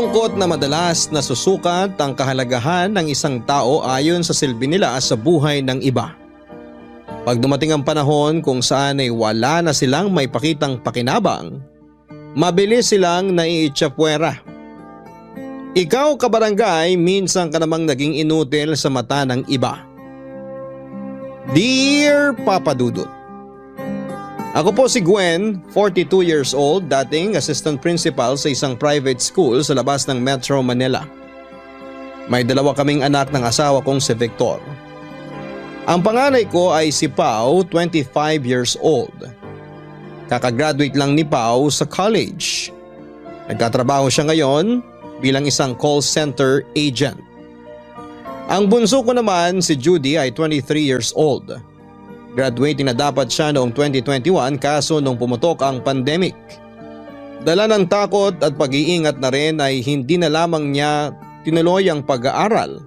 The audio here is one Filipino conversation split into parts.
Malungkot na madalas nasusukat ang kahalagahan ng isang tao ayon sa silbi nila sa buhay ng iba. Pag dumating ang panahon kung saan ay wala na silang may pakitang pakinabang, mabilis silang naiitsapwera. Ikaw kabarangay, minsan ka namang naging inutil sa mata ng iba. Dear Papa Dudut, ako po si Gwen, 42 years old, dating assistant principal sa isang private school sa labas ng Metro Manila. May dalawa kaming anak ng asawa kong si Victor. Ang panganay ko ay si Pao, 25 years old. Kakagraduate lang ni Pao sa college. Nagtatrabaho siya ngayon bilang isang call center agent. Ang bunso ko naman si Judy ay 23 years old. Graduating na dapat siya noong 2021 kaso nung pumutok ang pandemic. Dala ng takot at pag-iingat na rin ay hindi na lamang niya tinuloy ang pag-aaral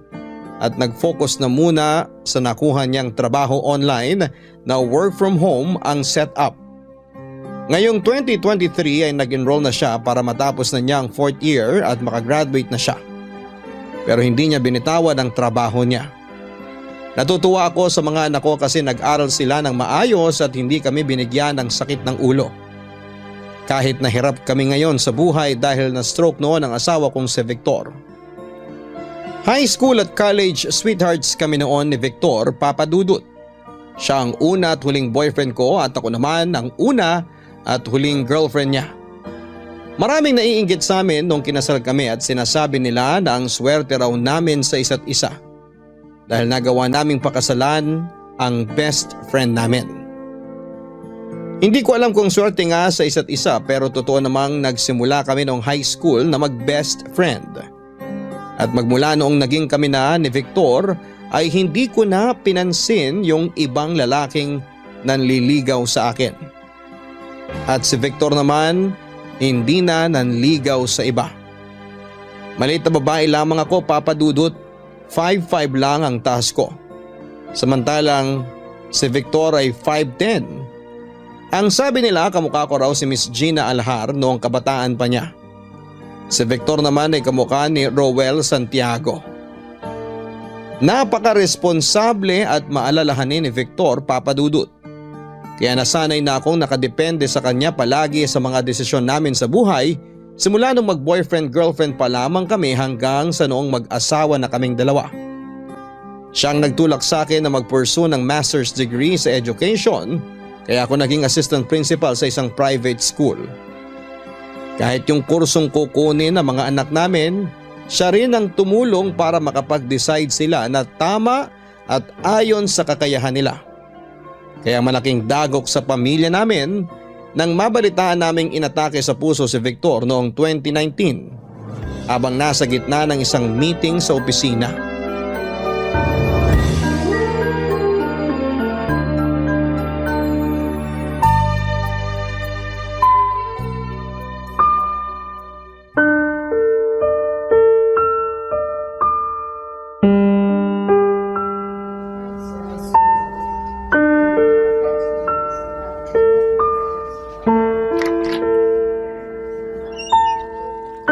at nag-focus na muna sa nakuha niyang trabaho online na work from home ang setup. Ngayong 2023 ay nag-enroll na siya para matapos na niya ang 4th year at makagraduate na siya. Pero hindi niya binitawan ang trabaho niya. Natutuwa ako sa mga anak ko kasi nag-aral sila ng maayos at hindi kami binigyan ng sakit ng ulo. Kahit nahirap kami ngayon sa buhay dahil na-stroke noon ang asawa kong si Victor. High school at college sweethearts kami noon ni Victor, Papa Dudut. Siya ang una at huling boyfriend ko at ako naman ang una at huling girlfriend niya. Maraming naiinggit sa amin nung kinasal kami at sinasabi nila na ang swerte raw namin sa isa't isa. Dahil nagawa naming pakasalan ang best friend namin. Hindi ko alam kung swerte nga sa isa't isa pero totoo namang nagsimula kami noong high school na mag-best friend. At magmula noong naging kami na ni Victor ay hindi ko na pinansin yung ibang lalaking nanliligaw sa akin. At si Victor naman hindi na nanligaw sa iba. Maliit na babae lamang ako, Papa Dudut. 5'5" lang ang taas ko. Samantalang si Victor ay 5'10". Ang sabi nila kamukha ko raw si Miss Gina Alhar noong kabataan pa niya. Si Victor naman ay kamukha ni Rowel Santiago. Napaka-responsable at maalalahanin ni Victor, Papa Dudut. Kaya nasanay na akong nakadepende sa kanya palagi sa mga desisyon namin sa buhay. Simula nung mag-boyfriend-girlfriend pa lamang kami hanggang sa noong mag-asawa na kaming dalawa. Siyang nagtulak sa akin na mag-pursue ng master's degree sa education kaya ako naging assistant principal sa isang private school. Kahit yung kursong kukunin ng mga anak namin, siya rin ang tumulong para makapag-decide sila na tama at ayon sa kakayahan nila. Kaya malaking dagok sa pamilya namin nang mabalitaan naming inatake sa puso si Victor noong 2019 habang nasa gitna ng isang meeting sa opisina.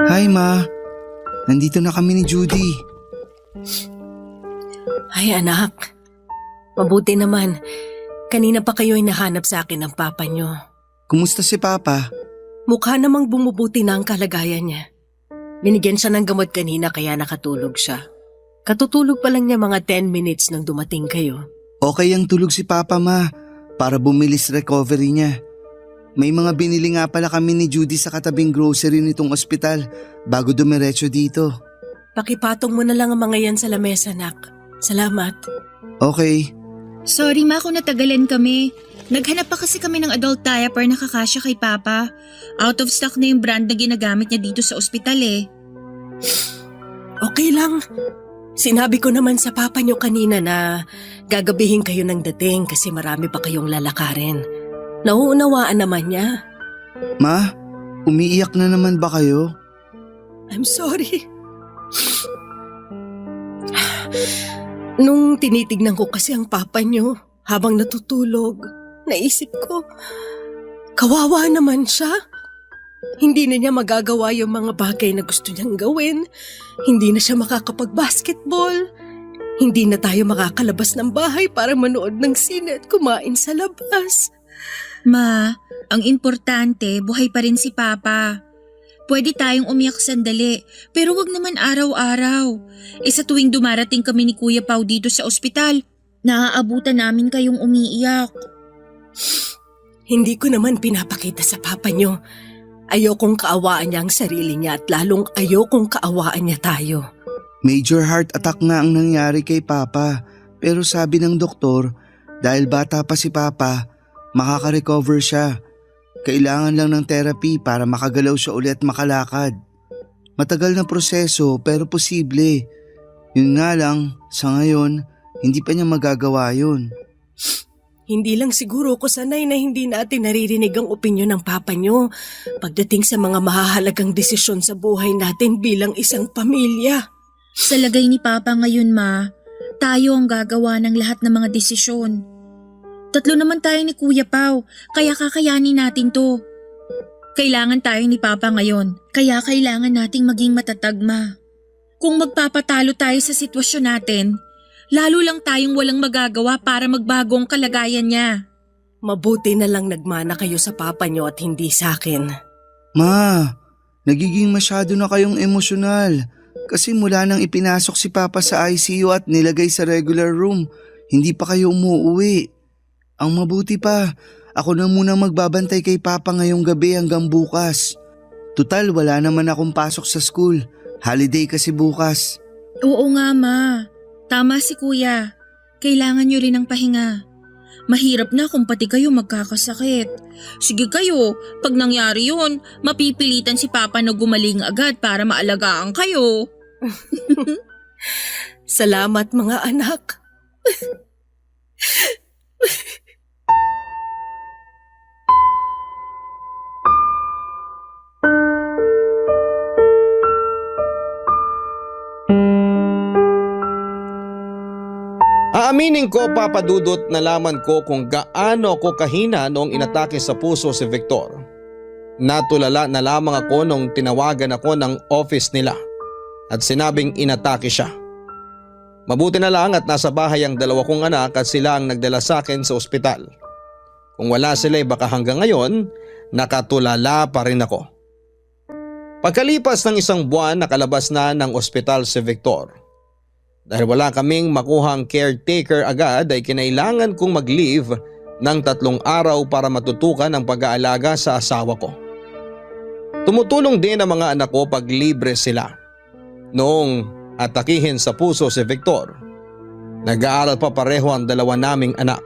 Hi Ma, nandito na kami ni Judy. Ay anak, mabuti naman. Kanina pa kayo hinahanap sa akin ng papa nyo. Kumusta si Papa? Mukha namang bumubuti na ang kalagayan niya. Binigyan siya ng gamot kanina kaya nakatulog siya. Katutulog pa lang niya mga 10 minutes nang dumating kayo. Okay ang tulog si Papa Ma, para bumilis recovery niya. May mga binili nga pala kami ni Judy sa katabing grocery nitong ospital bago dumiretso dito. Pakipatong mo na lang ang mga yan sa lamesa, nak. Salamat. Okay. Sorry Ma kung natagalan kami. Naghanap pa kasi kami ng adult diaper na kakasya kay Papa. Out of stock na yung brand na ginagamit niya dito sa ospital eh. Okay lang. Sinabi ko naman sa papa nyo kanina na gagabihin kayo ng dating kasi marami pa kayong lalakarin. Nauunawaan naman niya. Ma, umiiyak na naman ba kayo? I'm sorry. Nung tinitignan ko kasi ang papa nyo habang natutulog, naisip ko, kawawa naman siya. Hindi na niya magagawa yung mga bagay na gusto niyang gawin. Hindi na siya makakapag-basketball. Hindi na tayo makakalabas ng bahay para manood ng sine at kumain sa labas. Ma, ang importante, buhay pa rin si Papa. Pwede tayong umiyak sandali, pero wag naman araw-araw. Sa tuwing dumarating kami ni Kuya Pao dito sa ospital, naaabutan namin kayong umiiyak. Hindi ko naman pinapakita sa papa niyo. Ayokong kaawaan niya ang sarili niya at lalong ayokong kaawaan niya tayo. Major heart attack nga ang nangyari kay Papa. Pero sabi ng doktor, dahil bata pa si Papa, makaka-recover siya. Kailangan lang ng therapy para makagalaw siya ulit at makalakad. Matagal na proseso pero posible. Yun nga lang, sa ngayon, hindi pa niya magagawa yun. Hindi lang siguro ko sanay na hindi natin naririnig ang opinyon ng papa niyo pagdating sa mga mahahalagang desisyon sa buhay natin bilang isang pamilya. Sa lagay ni Papa ngayon, Ma, tayo ang gagawa ng lahat ng mga desisyon. 3 naman tayo ni Kuya Pao, kaya kakayanin natin to. Kailangan tayo ni Papa ngayon, kaya kailangan nating maging matatag, Ma. Kung magpapatalo tayo sa sitwasyon natin, lalo lang tayong walang magagawa para magbago ang kalagayan niya. Mabuti na lang nagmana kayo sa papa niyo at hindi sa akin. Ma, nagiging masyado na kayong emosyonal. Kasi mula nang ipinasok si Papa sa ICU at nilagay sa regular room, hindi pa kayo umuwi. Ang mabuti pa, ako na muna magbabantay kay Papa ngayong gabi hanggang bukas. Tutal, wala naman akong pasok sa school. Holiday kasi bukas. Oo nga, Ma. Tama si Kuya. Kailangan niyo rin ng pahinga. Mahirap na kung pati kayo magkakasakit. Sige kayo, pag nangyari yun, mapipilitan si Papa na gumaling agad para maalagaan kayo. Salamat mga anak. Aaminin ko, Papa Dudut, nalaman ko kung gaano ako kahina noong inatake sa puso si Victor. Natulala na lamang ako nung tinawagan ako ng office nila at sinabing inatake siya. Mabuti na lang at nasa bahay ang 2 kong anak at sila ang nagdala sa akin sa ospital. Kung wala sila baka hanggang ngayon, nakatulala pa rin ako. Pagkalipas ng 1 buwan, nakalabas na ng ospital si Victor. Dahil wala kaming makuhang caretaker agad ay kinailangan kong mag-leave ng 3 araw para matutukan ang pag-aalaga sa asawa ko. Tumutulong din ang mga anak ko pag libre sila. Noong atakihin sa puso si Victor, nag-aaral pa pareho ang 2 naming anak.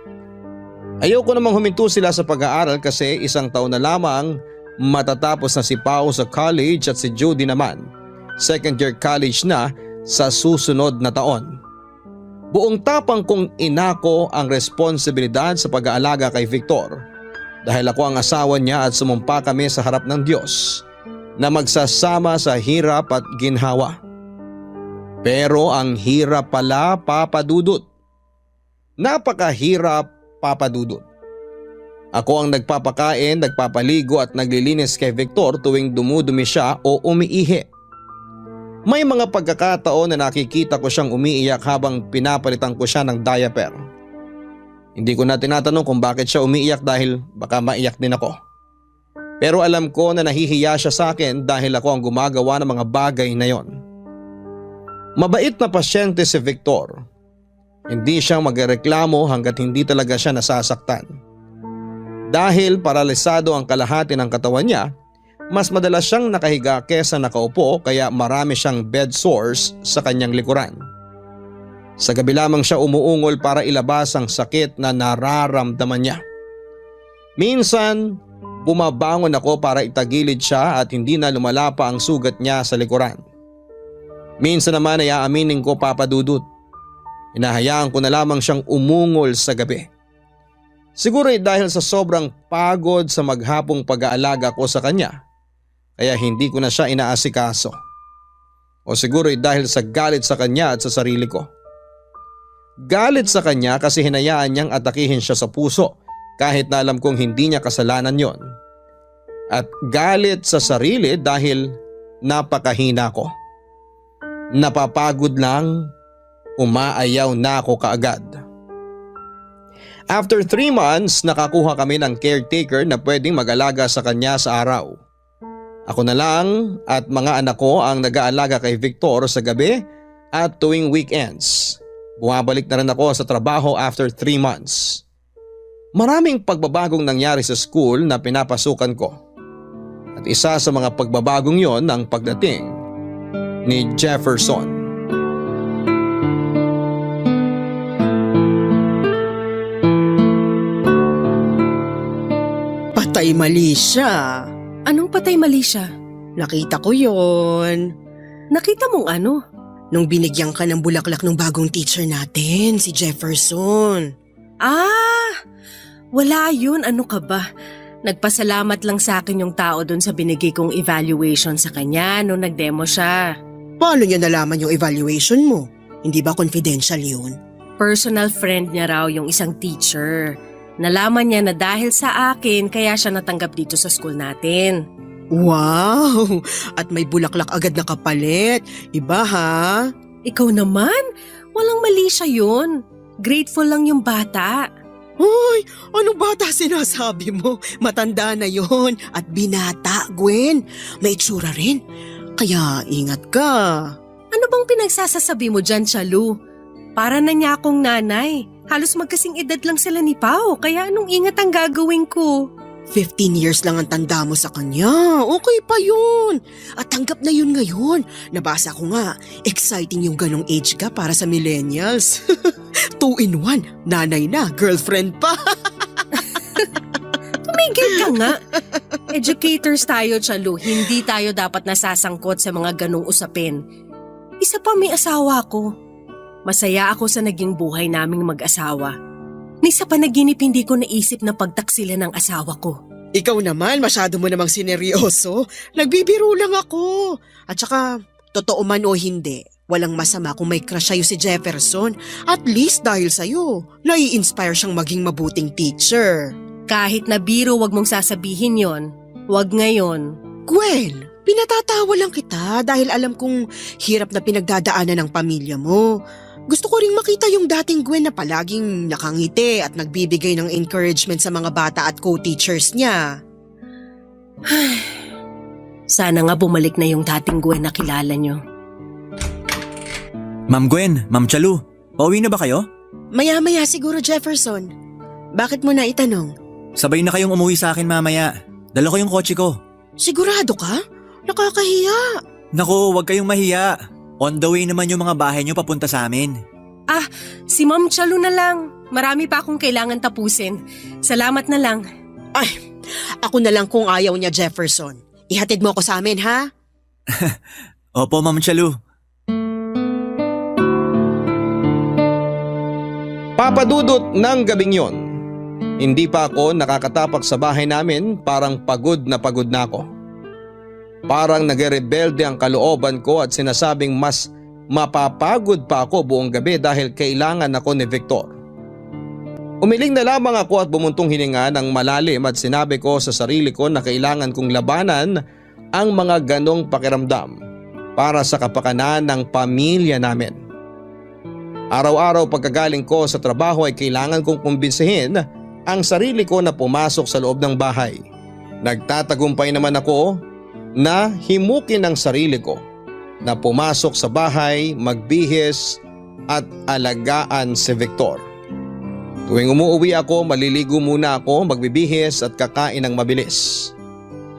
Ayoko namang huminto sila sa pag-aaral kasi 1 taon na lamang matatapos na si Pao sa college at si Judy naman, 2nd year college na sa susunod na taon. Buong tapang kong inako ang responsibilidad sa pag-aalaga kay Victor dahil ako ang asawa niya at sumumpa kami sa harap ng Diyos na magsasama sa hirap at ginhawa. Pero ang hirap pala, Papa Dudut. Napakahirap, Papa Dudut. Ako ang nagpapakain, nagpapaligo at naglilinis kay Victor tuwing dumudumi siya o umiihi. May mga pagkakataon na nakikita ko siyang umiiyak habang pinapalitan ko siya ng diaper. Hindi ko na tinatanong kung bakit siya umiiyak dahil baka maiyak din ako. Pero alam ko na nahihiya siya sa akin dahil ako ang gumagawa ng mga bagay na yon. Mabait na pasyente si Victor. Hindi siya magreklamo hanggat hindi talaga siya nasasaktan. Dahil paralisado ang kalahati ng katawan niya, mas madalas siyang nakahiga kesa nakaupo kaya marami siyang bed sores sa kanyang likuran. Sa gabi lamang siya umuungol para ilabas ang sakit na nararamdaman niya. Minsan, bumabangon ako para itagilid siya at hindi na lumala pa ang sugat niya sa likuran. Minsan naman ay aaminin ko, Papa Dudut, hinahayaan ko na lamang siyang umungol sa gabi. Siguro ay dahil sa sobrang pagod sa maghapong pag-aalaga ko sa kanya, kaya hindi ko na siya inaasikaso. O siguro ay dahil sa galit sa kanya at sa sarili ko. Galit sa kanya kasi hinayaan niyang atakihin siya sa puso kahit na alam kong hindi niya kasalanan yon. at galit sa sarili dahil napakahina ko. Napapagod lang, umaayaw na ako kaagad. After 3 months, nakakuha kami ng caretaker na pwedeng mag-alaga sa kanya sa araw. Ako na lang at mga anak ko ang nag-aalaga kay Victor sa gabi at tuwing weekends. Bumabalik na rin ako sa trabaho after 3 months. Maraming pagbabagong nangyari sa school na pinapasukan ko. At isa sa mga pagbabagong yon ang pagdating ni Jefferson. Patay mali siya. Anong patay mali siya? Nakita ko yon. Nakita mong ano? Nung binigyan ka ng bulaklak ng bagong teacher natin, si Jefferson. Ah! Wala yun, ano ka ba? Nagpasalamat lang sa akin yung tao dun sa binigay kong evaluation sa kanya nung nag-demo siya. Paano niya nalaman yung evaluation mo? Hindi ba confidential yun? Personal friend niya raw yung isang teacher. Nalaman niya na dahil sa akin kaya siya natanggap dito sa school natin. Wow! At may bulaklak agad na kapalit. Iba ha? Ikaw naman? Walang mali siya yun. Grateful lang yung bata. Hoy! Anong bata sinasabi mo? Matanda na yon at binata, Gwen. May itsura rin. Kaya ingat ka. Ano bang pinagsasasabi mo dyan, Chalu? Para na niya akong nanay. Halos magkasing edad lang sila ni Pao, kaya anong ingat ang gagawin ko? 15 years lang ang tanda mo sa kanya. Okay pa yun. At tanggap na yun ngayon. Nabasa ko nga, exciting yung ganong age ka para sa millennials. 2 in 1, nanay na, girlfriend pa. Tumigil ka nga. Educators tayo, Chalu. Hindi tayo dapat nasasangkot sa mga ganong usapin. Isa pa may asawa ko. Masaya ako sa naging buhay naming mag-asawa. Ni sa panaginip hindi ko naisip na pagtaksila ng asawa ko. Ikaw naman, masyado mo namang sineryoso. Nagbibiro lang ako. At saka, totoo man o hindi, walang masama kung may crush sa'yo si Jefferson. At least dahil sa'yo, nai-inspire siyang maging mabuting teacher. Kahit na biro wag mong sasabihin yon. Wag ngayon. Gwen, pinatatawa lang kita dahil alam kong hirap na pinagdadaanan ng pamilya mo. Gusto ko ring makita yung dating Gwen na palaging nakangiti at nagbibigay ng encouragement sa mga bata at co-teachers niya. Sana nga bumalik na yung dating Gwen na kilala nyo. Ma'am Gwen, Ma'am Chalu, pauwi na ba kayo? Maya-maya siguro, Jefferson. Bakit mo na itanong? Sabay na kayong umuwi sa akin mamaya. Dala ko yung kotse ko. Sigurado ka? Nakakahiya. Naku, huwag kayong mahiya. On the way naman yung mga bahay nyo papunta sa amin. Si Ma'am Chalu na lang. Marami pa akong kailangan tapusin. Salamat na lang. Ay, ako na lang kung ayaw niya, Jefferson. Ihatid mo ako sa amin, ha? Opo, Ma'am Chalu. Papadudot ng gabing yon. Hindi pa ako nakakatapak sa bahay namin, parang pagod na ako. Parang nagrebelde ang kalooban ko at sinasabing mas mapapagod pa ako buong gabi dahil kailangan ako ni Victor. Umiling na lamang ako at bumuntong hininga ng malalim at sinabi ko sa sarili ko na kailangan kong labanan ang mga ganong pakiramdam para sa kapakanan ng pamilya namin. Araw-araw pagkagaling ko sa trabaho ay kailangan kong kumbinsihin ang sarili ko na pumasok sa loob ng bahay. Nagtatagumpay naman ako na himukin ang sarili ko na pumasok sa bahay, magbihis at alagaan si Victor. Tuwing umuwi ako, maliligo muna ako, magbibihis at kakain ng mabilis.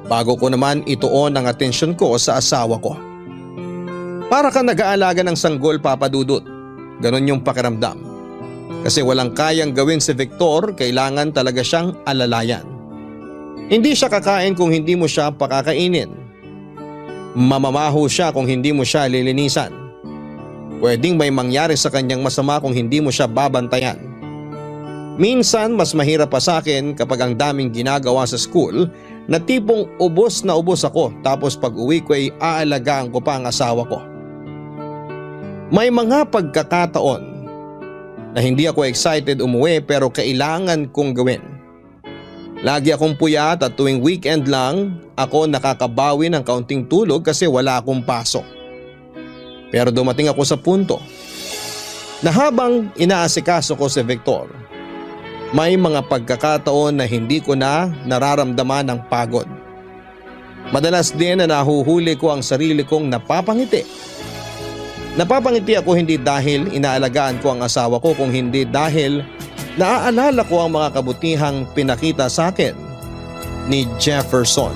Bago ko naman ituon ang atensyon ko sa asawa ko. Para ka nag-aalaga ng sanggol, Papadudot. Ganon yung pakiramdam. Kasi walang kayang gawin si Victor, kailangan talaga siyang alalayan. Hindi siya kakain kung hindi mo siya pakakainin. Mamamaho siya kung hindi mo siya lilinisan. Pwedeng may mangyari sa kanyang masama kung hindi mo siya babantayan. Minsan mas mahirap pa sa akin kapag ang daming ginagawa sa school na tipong ubos na ubos ako tapos pag uwi ko ay aalagaan ko pa ang asawa ko. May mga pagkakataon na hindi ako excited umuwi pero kailangan kong gawin. Lagi akong puyat at tuwing weekend lang ako nakakabawi ng kaunting tulog kasi wala akong pasok. Pero dumating ako sa punto na habang inaasikaso ko si Victor, may mga pagkakataon na hindi ko na nararamdaman ng pagod. Madalas din na nahuhuli ko ang sarili kong napapangiti. Napapangiti ako hindi dahil inaalagaan ko ang asawa ko, kung hindi dahil naaalala ko ang mga kabutihang pinakita sa akin ni Jefferson.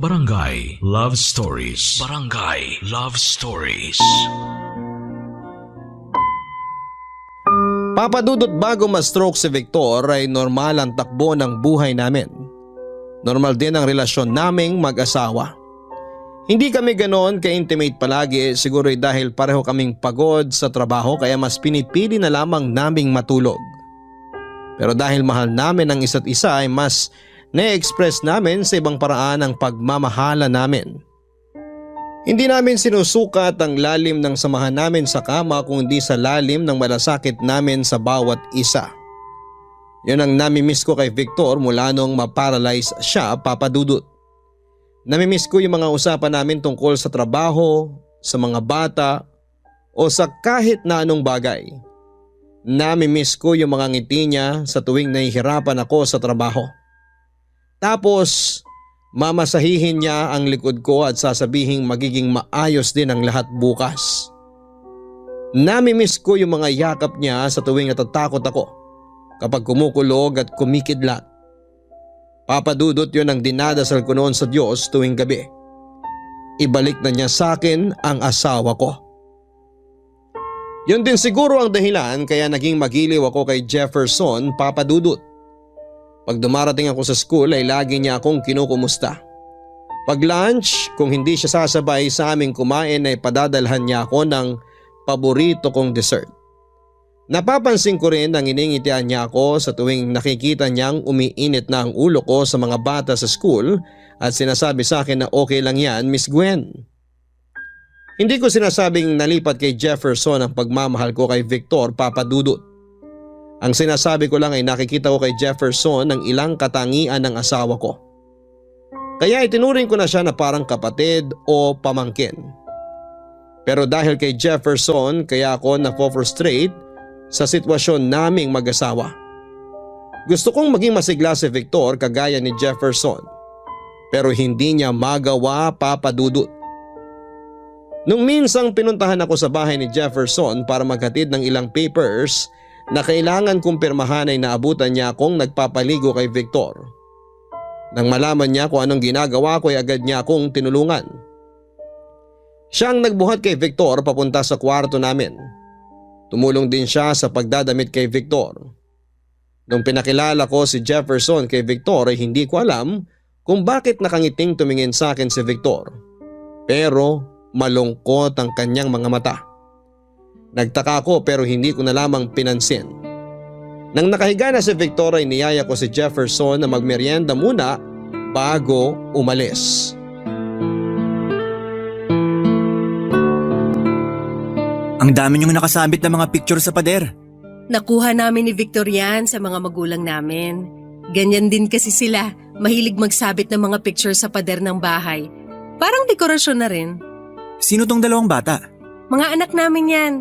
Barangay Love Stories. Barangay Love Stories. Papadudot, bago ma-stroke si Victor ay normal ang takbo ng buhay namin. Normal din ang relasyon naming mag-asawa. Hindi kami ganoon ka-intimate palagi, siguro dahil pareho kaming pagod sa trabaho kaya mas pinipili na lamang naming matulog. Pero dahil mahal namin ang isa't isa ay mas na-express namin sa ibang paraan ang pagmamahala namin. Hindi namin sinusukat ang lalim ng samahan namin sa kama kundi sa lalim ng malasakit namin sa bawat isa. Yun ang namimiss ko kay Victor mula nung maparalyze siya, Papa Dudut. Namimiss ko yung mga usapan namin tungkol sa trabaho, sa mga bata o sa kahit na anong bagay. Namimiss ko yung mga ngiti niya sa tuwing nahihirapan ako sa trabaho. Tapos mamasahihin niya ang likod ko at sasabihing magiging maayos din ang lahat bukas. Namimiss ko yung mga yakap niya sa tuwing natatakot ako kapag kumukulog at kumikidlat. Papadudot, yun ang dinadasal ko noon sa Diyos tuwing gabi. Ibalik na niya sa akin ang asawa ko. Yun din siguro ang dahilan kaya naging magiliw ako kay Jefferson, Papadudot. Pag dumarating ako sa school ay lagi niya akong kinukumusta. Pag lunch, kung hindi siya sasabay sa aming kumain ay padadalhan niya ako ng paborito kong dessert. Napapansin ko rin ang iningitian niya ako sa tuwing nakikita niyang umiinit na ang ulo ko sa mga bata sa school at sinasabi sa akin na okay lang yan, Miss Gwen. Hindi ko sinasabing nalipat kay Jefferson ang pagmamahal ko kay Victor, Papadudot. Ang sinasabi ko lang ay nakikita ko kay Jefferson ang ilang katangian ng asawa ko. Kaya itinuring ko na siya na parang kapatid o pamangkin. Pero dahil kay Jefferson kaya ako na-frustrate sa sitwasyon naming mag-asawa. Gusto kong maging masigla si Victor kagaya ni Jefferson. Pero hindi niya magawa, Papadudut. Nung minsang pinuntahan ako sa bahay ni Jefferson para maghatid ng ilang papers na kailangan kong pirmahan ay naabutan niya akong nagpapaligo kay Victor. Nang malaman niya kung anong ginagawa ko ay agad niya akong tinulungan. Siya ang nagbuhat kay Victor papunta sa kwarto namin. Tumulong din siya sa pagdadamit kay Victor. Nung pinakilala ko si Jefferson kay Victor ay hindi ko alam kung bakit nakangiting tumingin sa akin si Victor. Pero malungkot ang kanyang mga mata. Nagtaka ko pero hindi ko na lamang pinansin. Nang nakahiga na si Victor ay niyaya ko si Jefferson na magmerienda muna bago umalis. Ang dami niyong nakasabit na mga picture sa pader. Nakuha namin ni Victor yan sa mga magulang namin. Ganyan din kasi sila, mahilig magsabit ng mga picture sa pader ng bahay. Parang dekorasyon na rin. Sino tong dalawang bata? Mga anak namin yan.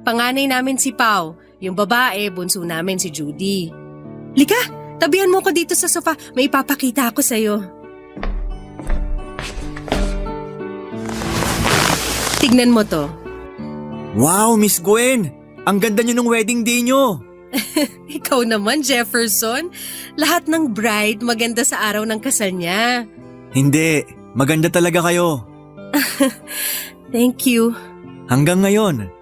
Panganay namin si Pau, yung babae, bunso namin si Judy. Lika, tabihan mo ko dito sa sofa, may ipapakita ako sa'yo. Tignan mo to. Wow, Miss Gwen! Ang ganda niyo nung wedding day niyo! Ikaw naman, Jefferson. Lahat ng bride maganda sa araw ng kasal niya. Hindi, maganda talaga kayo. Thank you. Hanggang ngayon.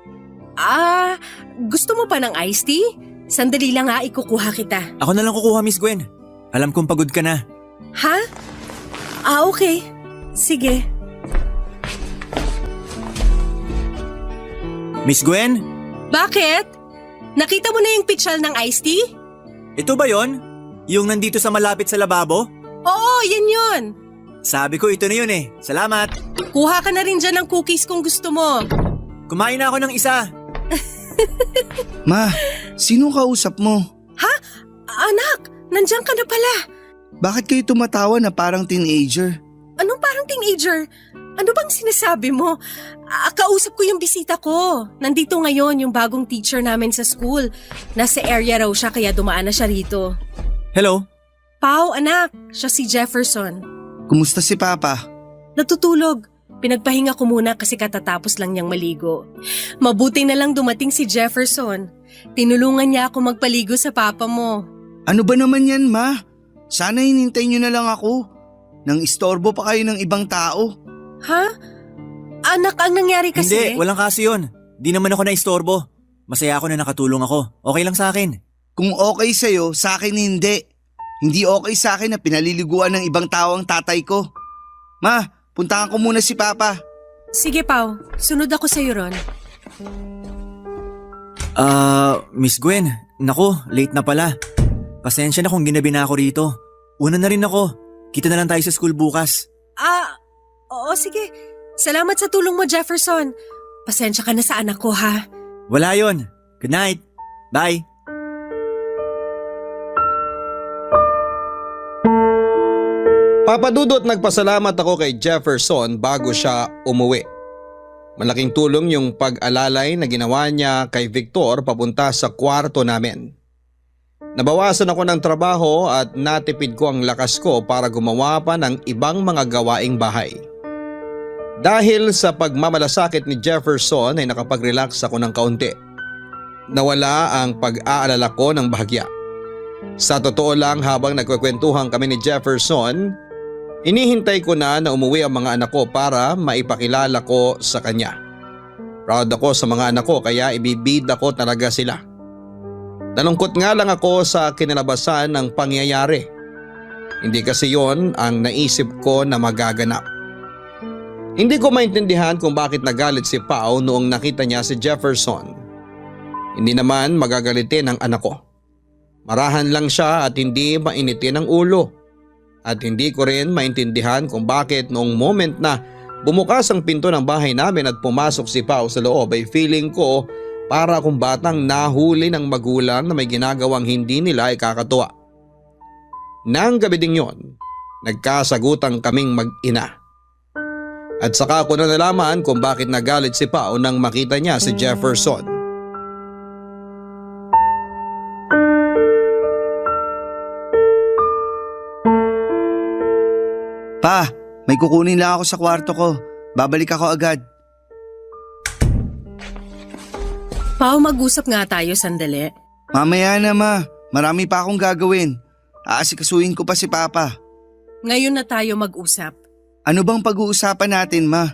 Gusto mo pa ng iced tea? Sandali lang ikukuha kita. Ako na lang kukuha, Miss Gwen. Alam kong pagod ka na. Ha? Okay. Sige. Miss Gwen? Bakit? Nakita mo na yung pitchal ng iced tea? Ito ba yon? Yung nandito sa malapit sa lababo? Oo, yan yun. Sabi ko ito na yun eh. Salamat. Kuha ka na rin dyan ng cookies kung gusto mo. Kumain na ako ng isa. Ma, sino kausap mo? Anak, nandiyan ka na pala. Bakit kayo tumatawa na parang teenager? Anong parang teenager? Ano bang sinasabi mo? Kausap ko yung bisita ko. Nandito ngayon yung bagong teacher namin sa school. Nasa area raw siya kaya dumaan na siya rito. Hello? Pao, anak. Siya si Jefferson. Kumusta si Papa? Natutulog. Pinagpahinga ko muna kasi katatapos lang niyang maligo. Mabuti na lang dumating si Jefferson. Tinulungan niya ako magpaligo sa papa mo. Ano ba naman yan, Ma? Sana hinintay niyo na lang ako. Nang istorbo pa kayo ng ibang tao. Ha? Anak, ang nangyari kasi… Hindi, walang kaso yun. Di naman ako naistorbo. Masaya ako na nakatulong ako. Okay lang sa akin. Kung okay sa'yo, sa akin hindi. Hindi okay sa akin na pinaliliguan ng ibang tao ang tatay ko. Ma, puntahan ko muna si Papa. Sige, Pao. Sunod ako sa'yo, Ron. Miss Gwen, naku, late na pala. Pasensya na kung ginabi na ako rito. Una na rin ako. Kita na lang tayo sa school bukas. Oo, sige. Salamat sa tulong mo, Jefferson. Pasensya ka na sa anak ko, ha? Wala yon. Good night. Bye. Papa Dudut, nagpasalamat ako kay Jefferson bago siya umuwi. Malaking tulong yung pag-alalay na ginawa niya kay Victor papunta sa kwarto namin. Nabawasan ako ng trabaho at natipid ko ang lakas ko para gumawa pa ng ibang mga gawaing bahay. Dahil sa pagmamalasakit ni Jefferson ay nakapag-relax ako ng kaunti. Nawala ang pag-aalala ko ng bahagya. Sa totoo lang, habang nagkukwentuhan kami ni Jefferson, inihintay ko na umuwi ang mga anak ko para maipakilala ko sa kanya. Proud ako sa mga anak ko kaya ibibida ko talaga sila. Nalungkot nga lang ako sa kinalabasan ng pangyayari. Hindi kasi yon ang naisip ko na magaganap. Hindi ko maintindihan kung bakit nagalit si Pao noong nakita niya si Jefferson. Hindi naman magagalitin ang anak ko. Marahan lang siya at hindi mainitin ang ulo. At hindi ko rin maintindihan kung bakit noong moment na bumukas ang pinto ng bahay namin at pumasok si Pao sa loob ay feeling ko para akong batang nahuli ng magulang na may ginagawang hindi nila ikakatuwa. Nang gabi ding yon, nagkasagutan kaming mag-ina. At saka ko na nalaman kung bakit nagalit si Pao nang makita niya si Jefferson. Pa, may kukunin lang ako sa kwarto ko. Babalik ako agad. Pao, mag-usap nga tayo sandali. Mamaya na, Ma. Marami pa akong gagawin. Aasikasuhin ko pa si Papa. Ngayon na tayo mag-usap. Ano bang pag-uusapan natin, Ma?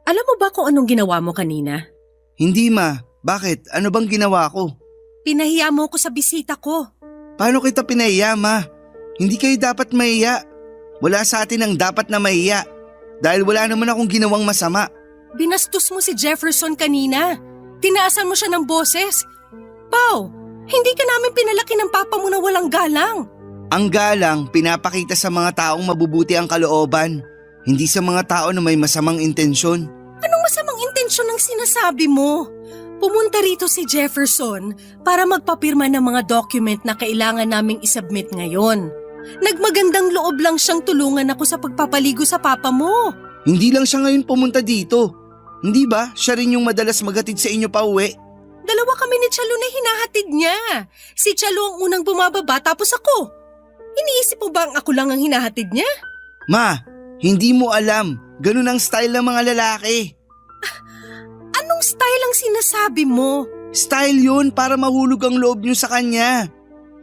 Alam mo ba kung anong ginawa mo kanina? Hindi, Ma. Bakit? Ano bang ginawa ko? Pinahiya mo ko sa bisita ko. Paano kita pinahiya, Ma? Hindi kayo dapat mahiya. Wala sa atin ang dapat na mahiya. Dahil wala naman akong ginawang masama. Binastos mo si Jefferson kanina. Tinaasan mo siya ng boses. Pao, hindi ka namin pinalaki ng papa mo na walang galang. Ang galang, pinapakita sa mga taong mabubuti ang kalooban. Hindi sa mga tao na may masamang intensyon. Anong masamang intensyon ang sinasabi mo? Pumunta rito si Jefferson para magpapirma ng mga document na kailangan naming isubmit ngayon. Nagmagandang loob lang siyang tulungan ako sa pagpapaligo sa papa mo. Hindi lang siya ngayon pumunta dito. Hindi ba siya rin yung madalas maghatid sa inyo pa uwi? Dalawa kami ni Chalo na hinahatid niya. Si Chalo ang unang bumababa tapos ako. Iniisip mo ba ang ako lang ang hinahatid niya? Ma, hindi mo alam. Ganun ang style ng mga lalaki. Anong style ang sinasabi mo? Style yun para mahulog ang loob nyo sa kanya.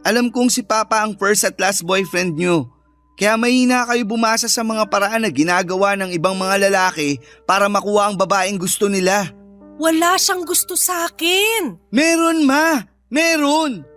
Alam kong si Papa ang first at last boyfriend nyo. Kaya mahina kayo bumasa sa mga paraan na ginagawa ng ibang mga lalaki para makuha ang babaeng gusto nila. Wala siyang gusto sa akin. Meron, Ma. Meron.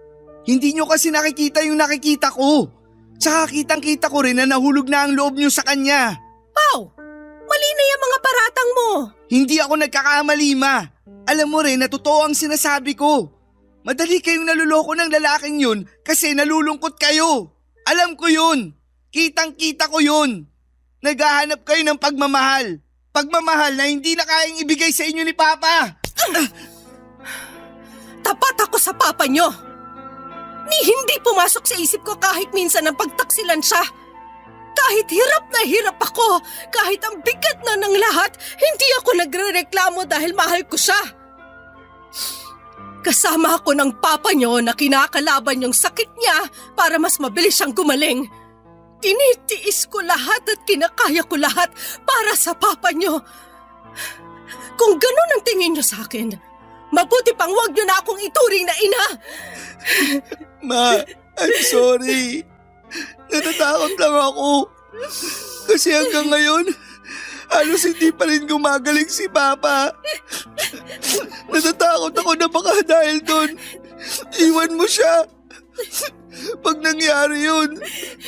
Hindi nyo kasi nakikita yung nakikita ko. Tsaka kitang-kita ko rin na nahulog na ang loob nyo sa kanya. Pao, mali na yung mga paratang mo. Hindi ako nagkakamali, Ma. Alam mo rin na totoo ang sinasabi ko. Madali kayong naluloko ng lalaking yun kasi nalulungkot kayo. Alam ko yun. Kitang-kita ko yun. Naghahanap kayo ng pagmamahal. Pagmamahal na hindi na kayang ibigay sa inyo ni Papa. Tapat ako sa papa nyo. Ni hindi pumasok sa isip ko kahit minsan ang pagtaksilan siya. Kahit hirap na hirap ako, kahit ang bigat na ng lahat, hindi ako nagrereklamo dahil mahal ko siya. Kasama ako ng papa niyo na kinakalaban yung sakit niya para mas mabilis siyang gumaling. Tinitiis ko lahat at kinakaya ko lahat para sa papa niyo. Kung ganun ang tingin niyo sa akin, mabuti pang huwag niyo na akong ituring na ina. Ma, I'm sorry. Natatakot lang ako. Kasi hanggang ngayon, halos hindi pa rin gumagaling si Papa. Natatakot ako na baka dahil doon, iwan mo siya. Pag nangyari yun,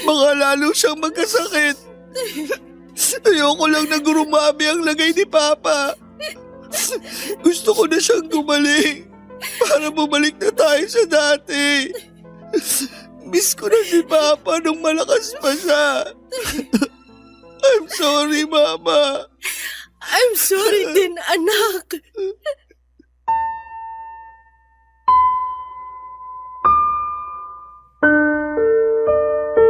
baka lalo siyang magkasakit. Ayoko lang na gurumami ang lagay ni Papa. Gusto ko na siyang gumaling para bumalik na tayo sa dati. Miss ko na si Papa nung malakas pa siya. I'm sorry, Mama. I'm sorry din, anak.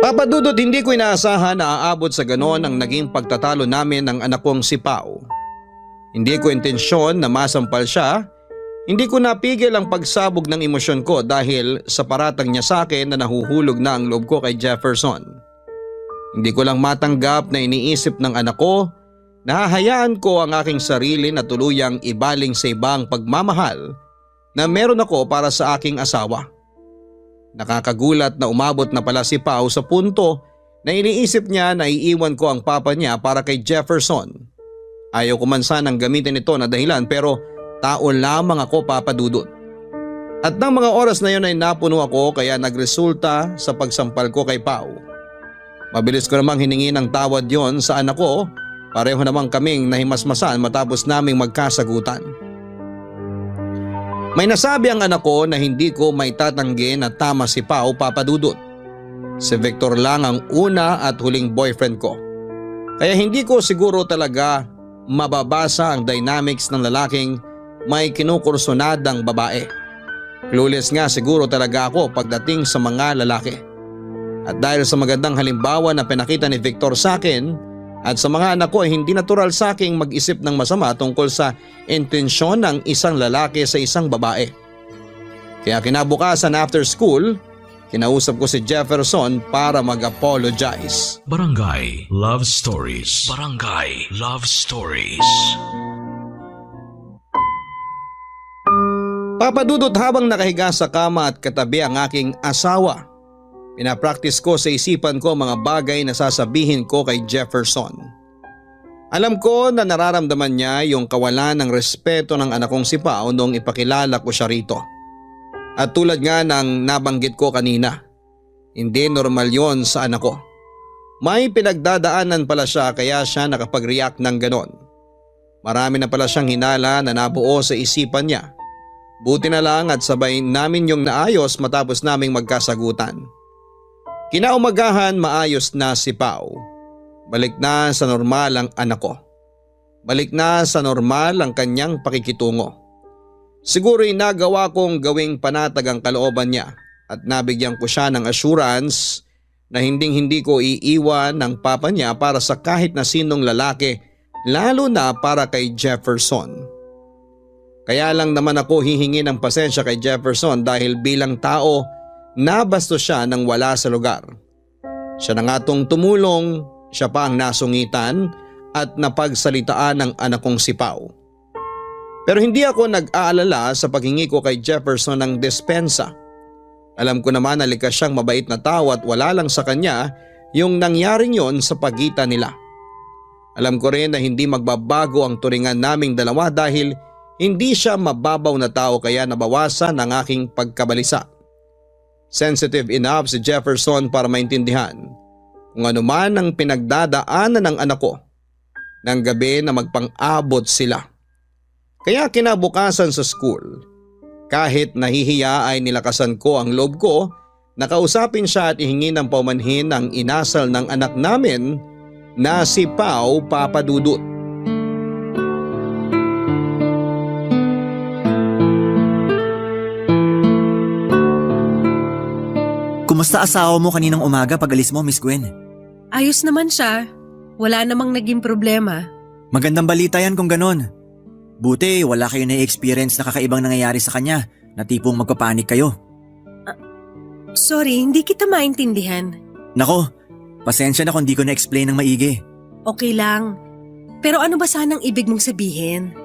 Papa Dudut, hindi ko inaasahan na aabot sa ganon ang naging pagtatalo namin ng anak kong si Pao. Hindi ko intensyon na masampal siya. Hindi ko napigil ang pagsabog ng emosyon ko dahil sa paratang niya sa akin na nahuhulog na ang loob ko kay Jefferson. Hindi ko lang matanggap na iniisip ng anak ko na hahayaan ko ang aking sarili na tuluyang ibaling sa ibang pagmamahal na meron ako para sa aking asawa. Nakakagulat na umabot na pala si Pao sa punto na iniisip niya na iiwan ko ang papa niya para kay Jefferson. Ayaw ko man sanang gamitin ito na dahilan pero tao lamang ako, Papa Dudut. At ng mga oras na yun ay napuno ako kaya nagresulta sa pagsampal ko kay Pao. Mabilis ko namang hiningi ng tawad yon sa anak ko, pareho namang kaming nahimasmasan matapos naming magkasagutan. May nasabi ang anak ko na hindi ko may tatanggi na tama si Pao, Papa Dudut. Si Victor lang ang una at huling boyfriend ko. Kaya hindi ko siguro talaga mababasa ang dynamics ng lalaking may kinukursonadang babae. Clueless nga siguro talaga ako pagdating sa mga lalaki. At dahil sa magandang halimbawa na pinakita ni Victor sa akin at sa mga anak ko ay hindi natural sa aking mag-isip ng masama tungkol sa intensyon ng isang lalaki sa isang babae. Kaya kinabukasan after school, kinausap ko si Jefferson para mag-apologize. Barangay Love Stories. Barangay Love Stories. Papa Dudut, habang nakahiga sa kama at katabi ang aking asawa, pinapractice ko sa isipan ko mga bagay na sasabihin ko kay Jefferson. Alam ko na nararamdaman niya yung kawalan ng respeto ng anak kong si Pao noong ipakilala ko siya rito. At tulad nga ng nabanggit ko kanina, hindi normal yon sa anak ko. May pinagdadaanan pala siya kaya siya nakapag-react ng ganon. Marami na pala siyang hinala na nabuo sa isipan niya. Buti na lang at sabay namin yung naayos matapos naming magkasagutan. Kinaumagahan maayos na si Pao. Balik na sa normal ang anak ko. Balik na sa normal ang kanyang pakikitungo. Siguro'y nagawa kong gawing panatag ang kalooban niya at nabigyan ko siya ng assurance na hindi ko iiwan ng papa niya para sa kahit na sinong lalaki, lalo na para kay Jefferson. Kaya lang naman ako hihingi ng pasensya kay Jefferson dahil bilang tao, nabastos siya nang wala sa lugar. Siya na nga tong tumulong, siya pa ang nasungitan at napagsalitaan ng anak kong si Pao. Pero hindi ako nag-aalala sa paghingi ko kay Jefferson ng despensa. Alam ko naman na likas siyang mabait na tao at wala lang sa kanya yung nangyaring yon sa pagitan nila. Alam ko rin na hindi magbabago ang turingan naming dalawa dahil hindi siya mababaw na tao kaya nabawasan ang aking pagkabalisa. Sensitive enough si Jefferson para maintindihan kung ano man ang pinagdadaanan ng anak ko ng gabi na magpang-abot sila. Kaya kinabukasan sa school, kahit nahihiya ay nilakasan ko ang loob ko na kausapin siya at ihingi ng paumanhin ang inasal ng anak namin na si Pao, Papa Dudut. Kumusta asawa mo kaninang umaga pag alis mo, Miss Gwen? Ayos naman siya. Wala namang naging problema. Magandang balita yan kung ganon. Buti wala kayo na-experience na kakaibang nangyayari sa kanya na tipong magpapanik kayo. Sorry, hindi kita maintindihan. Nako, pasensya na kung di ko na-explain ng maigi. Okay lang. Pero ano ba sanang ibig mong sabihin?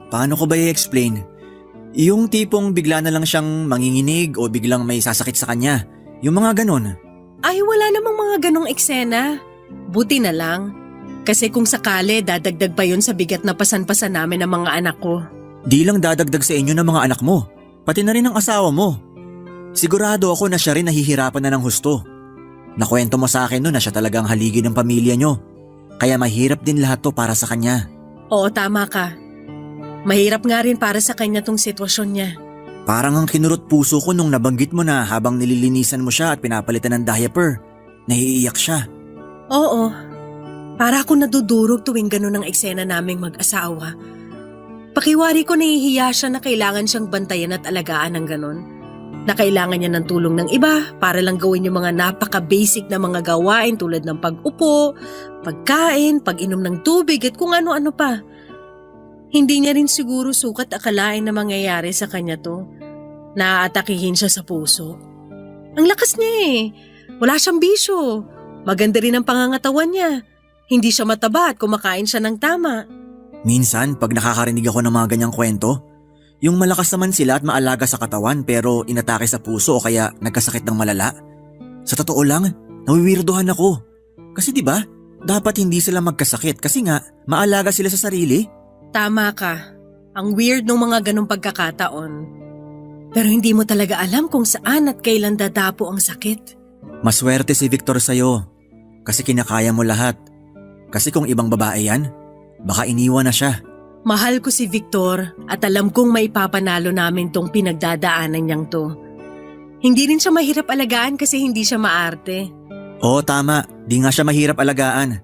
Paano ko ba i-explain? Yung tipong bigla na lang siyang manginginig o biglang may sasakit sa kanya. Yung mga ganon. Ay, wala namang mga ganong eksena. Buti na lang. Kasi kung sakali, dadagdag pa yun sa bigat na pasan-pasan namin ng mga anak ko. Di lang dadagdag sa inyo ng mga anak mo, pati na rin ang asawa mo. Sigurado ako na siya rin nahihirapan na ng husto. Nakwento mo sa akin noon na siya talagang haligi ng pamilya nyo. Kaya mahirap din lahat to para sa kanya. Oo, tama ka. Mahirap nga rin para sa kanya tong sitwasyon niya. Parang ang kinurot puso ko nung nabanggit mo na habang nililinisan mo siya at pinapalitan ng diaper, naiiyak siya. Oo. Para ako nadudurog tuwing ganun ang eksena naming mag-asawa. Pakiwari ko nahihiya siya na kailangan siyang bantayan at alagaan ng ganun. Na kailangan niya ng tulong ng iba para lang gawin yung mga napaka-basic na mga gawain tulad ng pag-upo, pagkain, pag-inom ng tubig at kung ano-ano pa. Hindi niya rin siguro sukat akalain na mangyayari sa kanya to. Naaatakihin siya sa puso. Ang lakas niya eh. Wala siyang bisyo. Maganda rin ang pangangatawan niya. Hindi siya mataba at kumakain siya ng tama. Minsan, pag nakakarinig ako ng mga ganyang kwento, yung malakas naman sila at maalaga sa katawan pero inatake sa puso o kaya nagkasakit ng malala. Sa totoo lang, nawiwirdohan ako. Kasi 'di ba, dapat hindi sila magkasakit kasi nga maalaga sila sa sarili. Tama ka. Ang weird ng mga ganong pagkakataon. Pero hindi mo talaga alam kung saan at kailan dadapo ang sakit. Maswerte si Victor sa'yo kasi kinakaya mo lahat. Kasi kung ibang babae yan, baka iniwan na siya. Mahal ko si Victor at alam kong maipapanalo namin tong pinagdadaanan niyang to. Hindi rin siya mahirap alagaan kasi hindi siya maarte. Oo, tama. Di nga siya mahirap alagaan.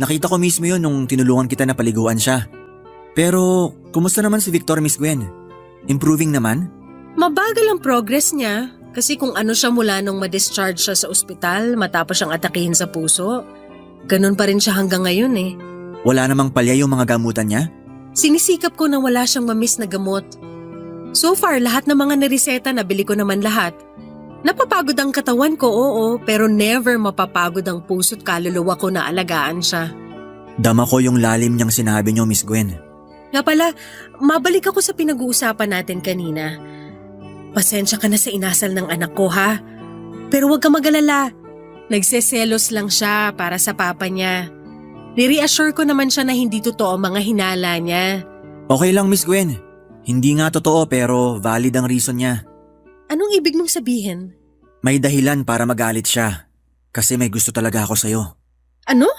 Nakita ko mismo yun nung tinulungan kita na paliguan siya. Pero, kumusta naman si Victor, Miss Gwen? Improving naman? Mabagal ang progress niya kasi kung ano siya mula nung ma-discharge siya sa ospital matapos siyang atakihin sa puso. Ganun pa rin siya hanggang ngayon eh. Wala namang palya yung mga gamutan niya? Sinisikap ko na wala siyang mamiss na gamot. So far, lahat ng mga nireseta nabili ko naman lahat. Napapagod ang katawan ko, oo, pero never mapapagod ang puso't kaluluwa ko na alagaan siya. Dama ko yung lalim niyang sinabi niyo, Miss Gwen. Nga pala, mabalik ako sa pinag-uusapan natin kanina. Pasensya ka na sa inasal ng anak ko, ha? Pero huwag ka mag-alala. Nagseselos lang siya para sa papa niya. Ni-reassure ko naman siya na hindi totoo ang mga hinala niya. Okay lang, Miss Gwen. Hindi nga totoo pero valid ang reason niya. Anong ibig mong sabihin? May dahilan para magalit siya. Kasi may gusto talaga ako sa'yo. Ano?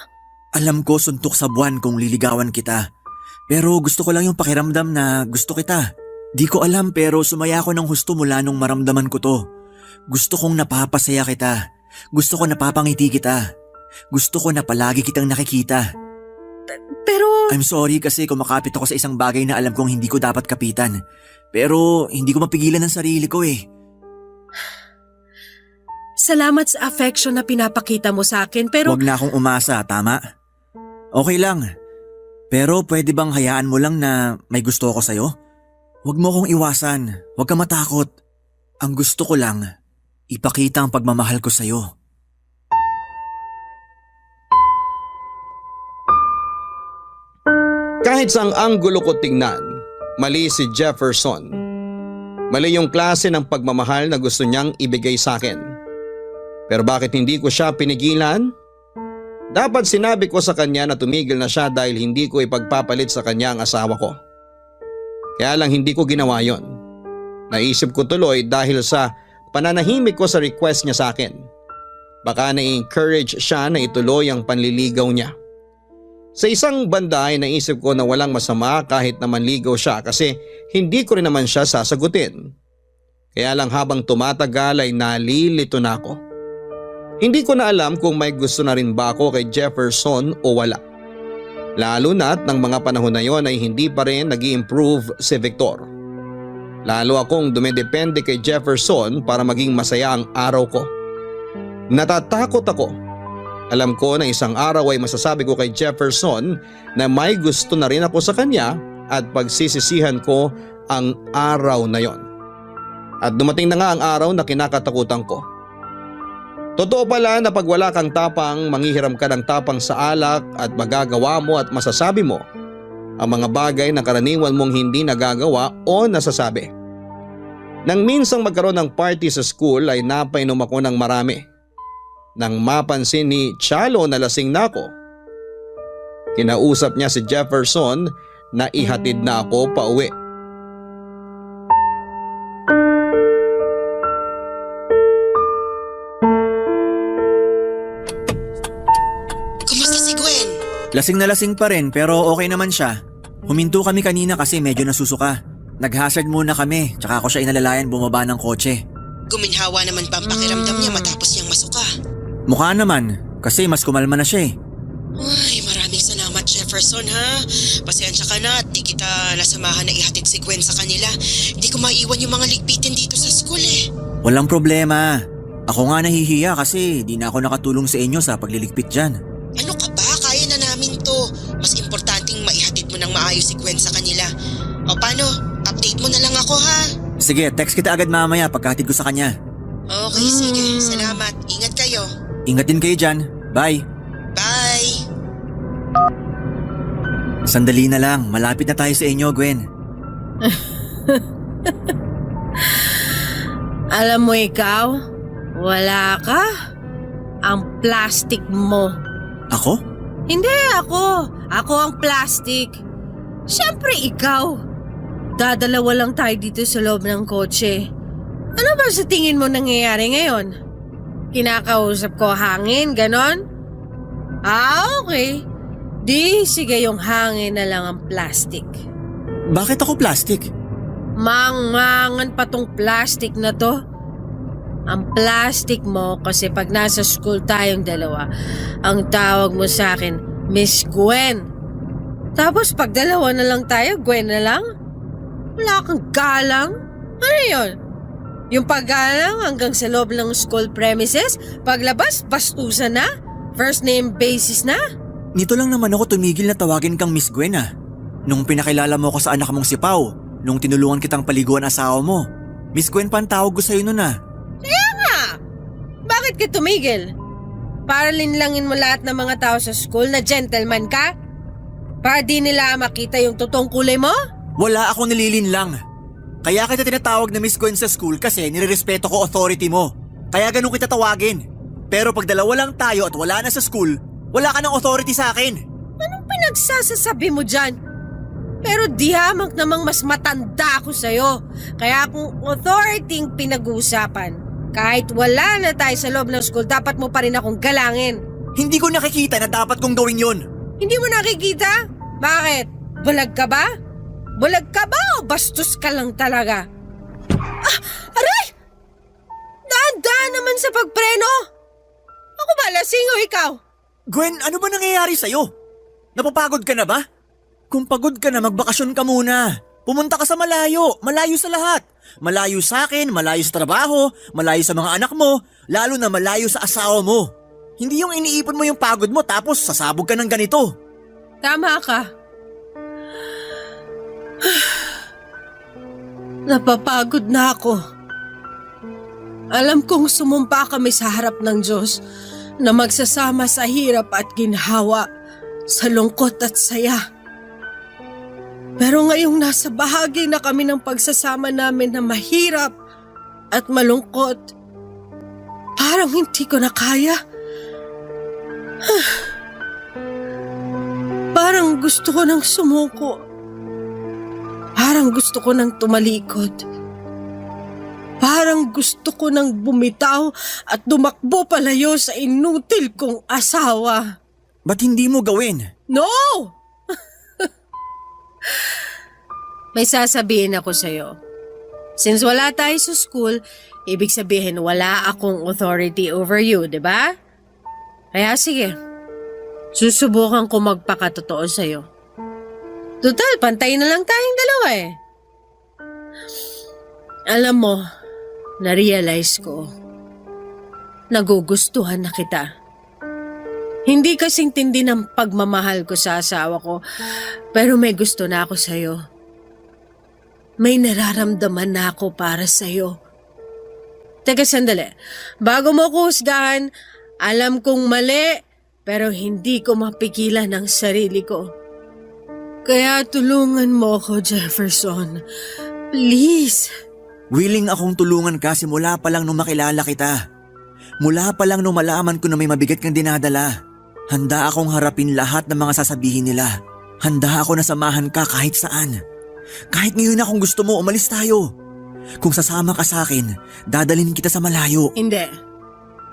Alam ko suntok sa buwan kung liligawan kita. Pero gusto ko lang yung pakiramdam na gusto kita. Di ko alam pero sumaya ako ng husto mula nung maramdaman ko to. Gusto kong napapasaya kita. Gusto ko napapangiti kita. Gusto ko na palagi kitang nakikita. Pero… I'm sorry kasi kumakapit ako sa isang bagay na alam kong hindi ko dapat kapitan. Pero hindi ko mapigilan ang sarili ko eh. Salamat sa affection na pinapakita mo sa akin pero… Huwag na akong umasa, tama? Okay lang. Pero pwede bang hayaan mo lang na may gusto ako sa'yo? Huwag mo akong iwasan. Huwag ka matakot. Ang gusto ko lang, ipakita ang pagmamahal ko sa'yo. Kahit saang anggulo ko tingnan, mali si Jefferson. Mali yung klase ng pagmamahal na gusto niyang ibigay sa akin. Pero bakit hindi ko siya pinigilan? Dapat sinabi ko sa kanya na tumigil na siya dahil hindi ko ipagpapalit sa kanya ang asawa ko. Kaya lang hindi ko ginawa yon. Naisip ko tuloy dahil sa pananahimik ko sa request niya sa akin. Baka na-encourage siya na ituloy ang panliligaw niya. Sa isang banda ay naisip ko na walang masama kahit na manligaw siya kasi hindi ko rin naman siya sasagutin. Kaya lang habang tumatagal ay nalilito na ako. Hindi ko na alam kung may gusto na rin ba ako kay Jefferson o wala. Lalo na't ng mga panahon na yon ay hindi pa rin nag-i-improve si Victor. Lalo akong dumidepende kay Jefferson para maging masaya ang araw ko. Natatakot ako. Alam ko na isang araw ay masasabi ko kay Jefferson na may gusto na rin ako sa kanya at pagsisisihan ko ang araw na yon. At dumating na nga ang araw na kinakatakutan ko. Totoo pala na pag wala kang tapang, manghihiram ka ng tapang sa alak at magagawa mo at masasabi mo ang mga bagay na karaniwan mong hindi nagagawa o nasasabi. Nang minsang magkaroon ng party sa school ay napainom ako ng marami. Nang mapansin ni Chalo na lasing na ako, kinausap niya si Jefferson na ihatid na ako pauwi. Kumusta si Gwen? Lasing na lasing pa rin pero okay naman siya. Huminto kami kanina kasi medyo nasusuka. Nag-hazard muna kami tsaka ako siya inalalayan bumaba ng kotse. Guminhawa naman ba ang pakiramdam niya matapos niyang masuka? Mukha naman kasi mas kumalma na siya eh. Ay, maraming salamat Jefferson ha. Pasensya ka na at di kita nasamahan na ihatid si Gwen sa kanila. Hindi ko maiwan yung mga ligpitin dito sa school eh. Walang problema. Ako nga nahihiya kasi di na ako nakatulong sa inyo sa pagliligpit dyan. Ano ka ba? Kaya na namin to. Mas importanteng maihatid mo ng maayos si Gwen sa kanila. O paano? Update mo na lang ako ha. Sige, text kita agad mamaya pagkahatid ko sa kanya. Okay, sige. Salamat. Ingat kayo. Ingat din kayo dyan. Bye. Bye! Sandali na lang. Malapit na tayo sa inyo, Gwen. Alam mo ikaw, wala ka. Ang plastic mo. Ako? Hindi ako. Ako ang plastic. Siyempre ikaw. Dadalawa lang tayo dito sa loob ng kotse. Ano ba sa tingin mo nangyayari ngayon? Kinakausap ko hangin, ganon? Okay. Di, sige yung hangin na lang ang plastic. Bakit ako plastic? Mangangan pa tong plastic na to. Ang plastic mo kasi pag nasa school tayong dalawa, ang tawag mo sa akin, Miss Gwen. Tapos pag dalawa na lang tayo, Gwen na lang? Wala kang galang? Ano yun? Yung paggalang hanggang sa loob ng school premises, paglabas, bastusan na? First name basis na? Nito lang naman ako tumigil na tawagin kang Miss Gwen ah. Nung pinakilala mo ko sa anak mong si Pau, nung tinulungan kitang paliguan asawa mo. Miss Gwen pa ang tawag ko sa'yo nun ah. Bakit ka tumigil? Para linlangin mo lahat ng mga tao sa school na gentleman ka? Para di nila makita yung totoong kulay mo? Wala akong nililin lang. Kaya kita tinatawag na Miss Gwen sa school kasi nirerespeto ko authority mo. Kaya ganun kita tawagin. Pero pag dalawa lang tayo at wala na sa school, wala ka ng authority sa akin. Anong pinagsasasabi mo dyan? Pero di hamak namang mas matanda ako sa'yo. Kaya kung authority ang pinag-uusapan, kahit wala na tayo sa loob ng school, dapat mo pa rin akong galangin. Hindi ko nakikita na dapat kong gawin yun. Hindi mo nakikita? Bakit? Bulag ka ba? Bulag ka ba o bastos ka lang talaga? Aray! Daan-daan naman sa pagpreno! Ako ba, lasing o ikaw? Gwen, ano ba nangyayari sa'yo? Napapagod ka na ba? Kung pagod ka na, magbakasyon ka muna. Pumunta ka sa malayo, malayo sa lahat. Malayo sa akin, malayo sa trabaho, malayo sa mga anak mo, lalo na malayo sa asawa mo. Hindi yung iniipon mo yung pagod mo tapos sasabog ka ng ganito. Tama ka. Napapagod na ako. Alam kong sumumpa kami sa harap ng Diyos na magsasama sa hirap at ginhawa, sa lungkot at saya. Pero ngayong nasa bahagi na kami ng pagsasama namin na mahirap at malungkot, parang hindi ko na kaya. Parang gusto ko nang sumuko. Parang gusto ko nang tumalikod. Parang gusto ko nang bumitaw at dumakbo palayo sa inutil kong asawa. Ba't hindi mo gawin? No! May sasabihin ako sa'yo. Since wala tayo sa school, ibig sabihin wala akong authority over you, di ba? Kaya sige, susubukan ko magpakatotoo sa'yo. Total, pantay na lang tayong dalawa eh. Alam mo, na-realize ko, nagugustuhan na kita. Hindi kasing tindi ng pagmamahal ko sa asawa ko, pero may gusto na ako sa'yo. May nararamdaman na ako para sa'yo. Teka sandali, bago mo ko husgahan, alam kong mali, pero hindi ko mapigilan ang sarili ko. Kaya tulungan mo ako, Jefferson. Please. Willing akong tulungan ka simula pa lang nung makilala kita. Mula pa lang nung malaman ko na may mabigat kang dinadala. Handa akong harapin lahat ng mga sasabihin nila. Handa ako na samahan ka kahit saan. Kahit ngayon na kung gusto mo, umalis tayo. Kung sasama ka sa akin, dadalhin kita sa malayo. Hindi.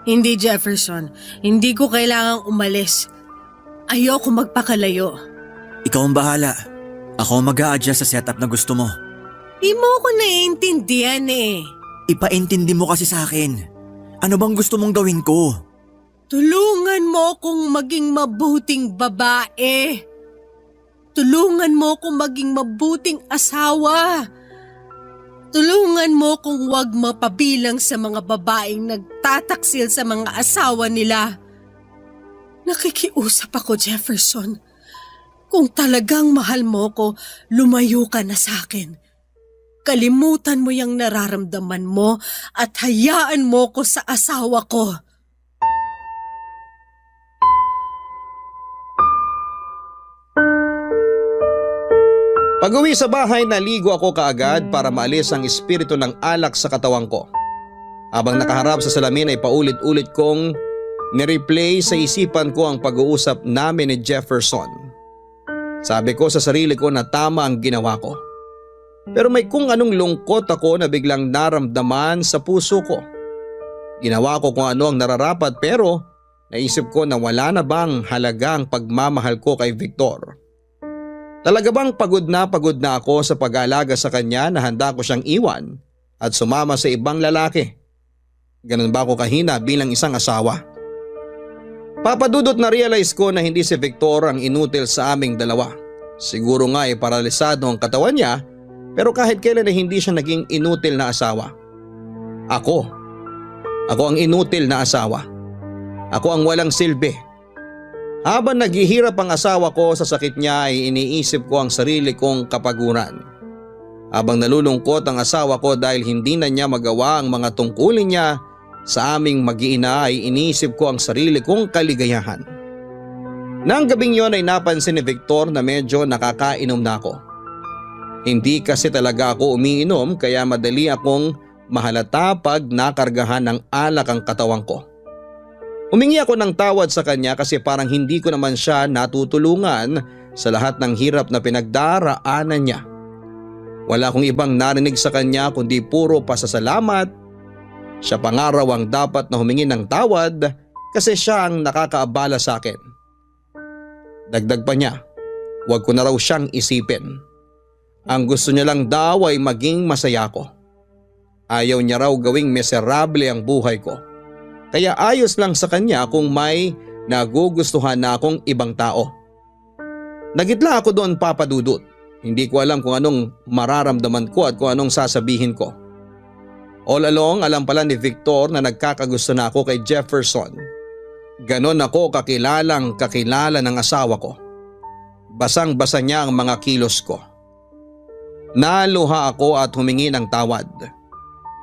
Hindi, Jefferson. Hindi ko kailangang umalis. Ayoko magpakalayo. Ikaw ang bahala. Ako mag-a-adjust sa setup na gusto mo. Di mo ko naiintindihan eh. Ipaintindi mo kasi sa akin. Ano bang gusto mong gawin ko? Tulungan mo kong maging mabuting babae. Tulungan mo kong maging mabuting asawa. Tulungan mo kung wag mapabilang sa mga babaeng nagtataksil sa mga asawa nila. Nakikiusap ako, Jefferson. Kung talagang mahal mo ko, lumayo ka na sa akin. Kalimutan mo yung nararamdaman mo at hayaan mo ko sa asawa ko. Pag-uwi sa bahay, naligo ako kaagad para maalis ang espiritu ng alak sa katawang ko. Habang nakaharap sa salamin ay paulit-ulit kong nireplay sa isipan ko ang pag-uusap namin ni Jefferson. Sabi ko sa sarili ko na tama ang ginawa ko. Pero may kung anong lungkot ako na biglang naramdaman sa puso ko. Ginawa ko kung ano ang nararapat pero naisip ko na wala na bang halaga ang pagmamahal ko kay Victor. Talaga bang pagod na ako sa pag-aalaga sa kanya na handa ko siyang iwan at sumama sa ibang lalaki? Ganun ba ako kahina bilang isang asawa? Papadudot na realize ko na hindi si Victor ang inutil sa aming dalawa. Siguro nga ay paralisado ang katawan niya pero kahit kailan ay hindi siya naging inutil na asawa. Ako ang inutil na asawa. Ako ang walang silbi. Habang naghihirap ang asawa ko sa sakit niya ay iniisip ko ang sarili kong kapaguran. Habang nalulungkot ang asawa ko dahil hindi na niya magawa ang mga tungkulin niya sa aming mag-iina ay iniisip ko ang sarili kong kaligayahan. Nang gabing yon ay napansin ni Victor na medyo nakakainom na ako. Hindi kasi talaga ako umiinom kaya madali akong mahalata pag nakargahan ng alak ang katawan ko. Humingi ako ng tawad sa kanya kasi parang hindi ko naman siya natutulungan sa lahat ng hirap na pinagdaraanan niya. Wala akong ibang narinig sa kanya kundi puro pasasalamat. Siya pa nga raw ang dapat na humingi ng tawad kasi siya ang nakakaabala sa akin. Dagdag pa niya, huwag ko na raw siyang isipin. Ang gusto niya lang daw ay maging masaya ko. Ayaw niya raw gawing miserable ang buhay ko. Kaya ayos lang sa kanya kung may nagugustuhan na akong ibang tao. Nagitla ako doon, Papa Dudut. Hindi ko alam kung anong mararamdaman ko at kung anong sasabihin ko. All along alam pala ni Victor na nagkakagusto na ako kay Jefferson. Ganon ako kakilala ng asawa ko. Basang-basa niya ang mga kilos ko. Naluha ako at humingi ng tawad.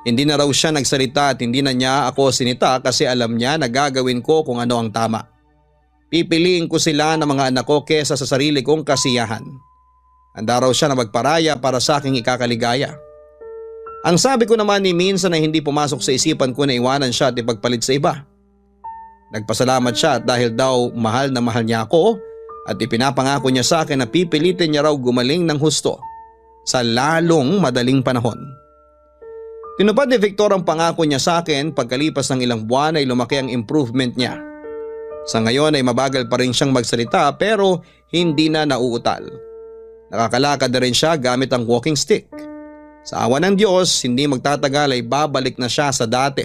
Hindi na raw siya nagsalita at hindi na niya ako sinita kasi alam niya na gagawin ko kung ano ang tama. Pipiliin ko sila ng mga anak ko kesa sa sarili kong kasiyahan. Handa raw siya na magparaya para sa aking ikakaligaya. Ang sabi ko naman ni minsan na hindi pumasok sa isipan ko na iwanan siya at ipagpalit sa iba. Nagpasalamat siya dahil daw mahal na mahal niya ako at ipinapangako niya sa akin na pipilitin niya raw gumaling ng husto sa lalong madaling panahon. Tinupad ni Victor ang pangako niya sa akin pagkalipas ng ilang buwan ay lumaki ang improvement niya. Sa ngayon ay mabagal pa rin siyang magsalita pero hindi na nauutal. Nakakalakad na rin siya gamit ang walking stick. Sa awa ng Diyos, hindi magtatagal ay babalik na siya sa dati.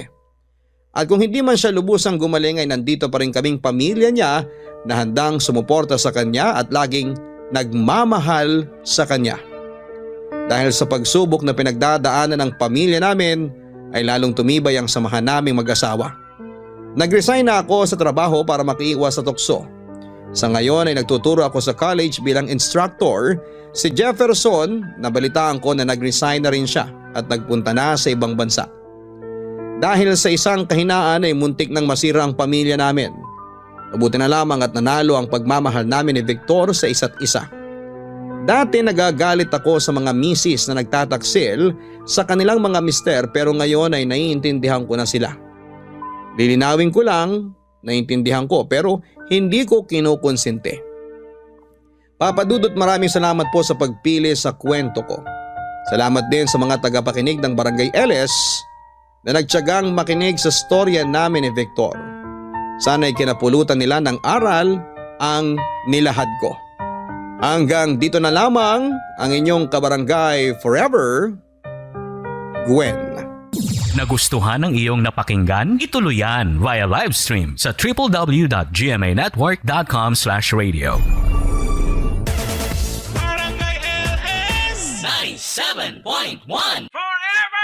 At kung hindi man siya lubusang gumaling ay nandito pa rin kaming pamilya niya na handang sumuporta sa kanya at laging nagmamahal sa kanya. Dahil sa pagsubok na pinagdadaanan ng pamilya namin ay lalong tumibay ang samahan naming mag-asawa. Nag-resign na ako sa trabaho para makiiwas sa tukso. Sa ngayon ay nagtuturo ako sa college bilang instructor. Si Jefferson, nabalitaan ko na nag-resign na rin siya at nagpunta na sa ibang bansa. Dahil sa isang kahinaan ay muntik nang masira ang pamilya namin. Mabuti na lamang at nanalo ang pagmamahal namin ni Victor sa isa't isa. Dati nagagalit ako sa mga misis na nagtataksil sa kanilang mga mister pero ngayon ay naiintindihan ko na sila. Lilinawin ko lang, naiintindihan ko pero hindi ko kinukonsente. Papa Dudut, maraming salamat po sa pagpili sa kwento ko. Salamat din sa mga tagapakinig ng Barangay LS na nagtiyagang makinig sa storya namin ni Victor. Sana'y kinapulutan nila ng aral ang nilahad ko. Hanggang dito na lamang ang inyong kabarangay forever, Gwen. Nagustuhan ng iyong napakinggan? Ituloy yan via live stream sa www.gmanetwork.com/radio. Barangay LS 97.1 Forever!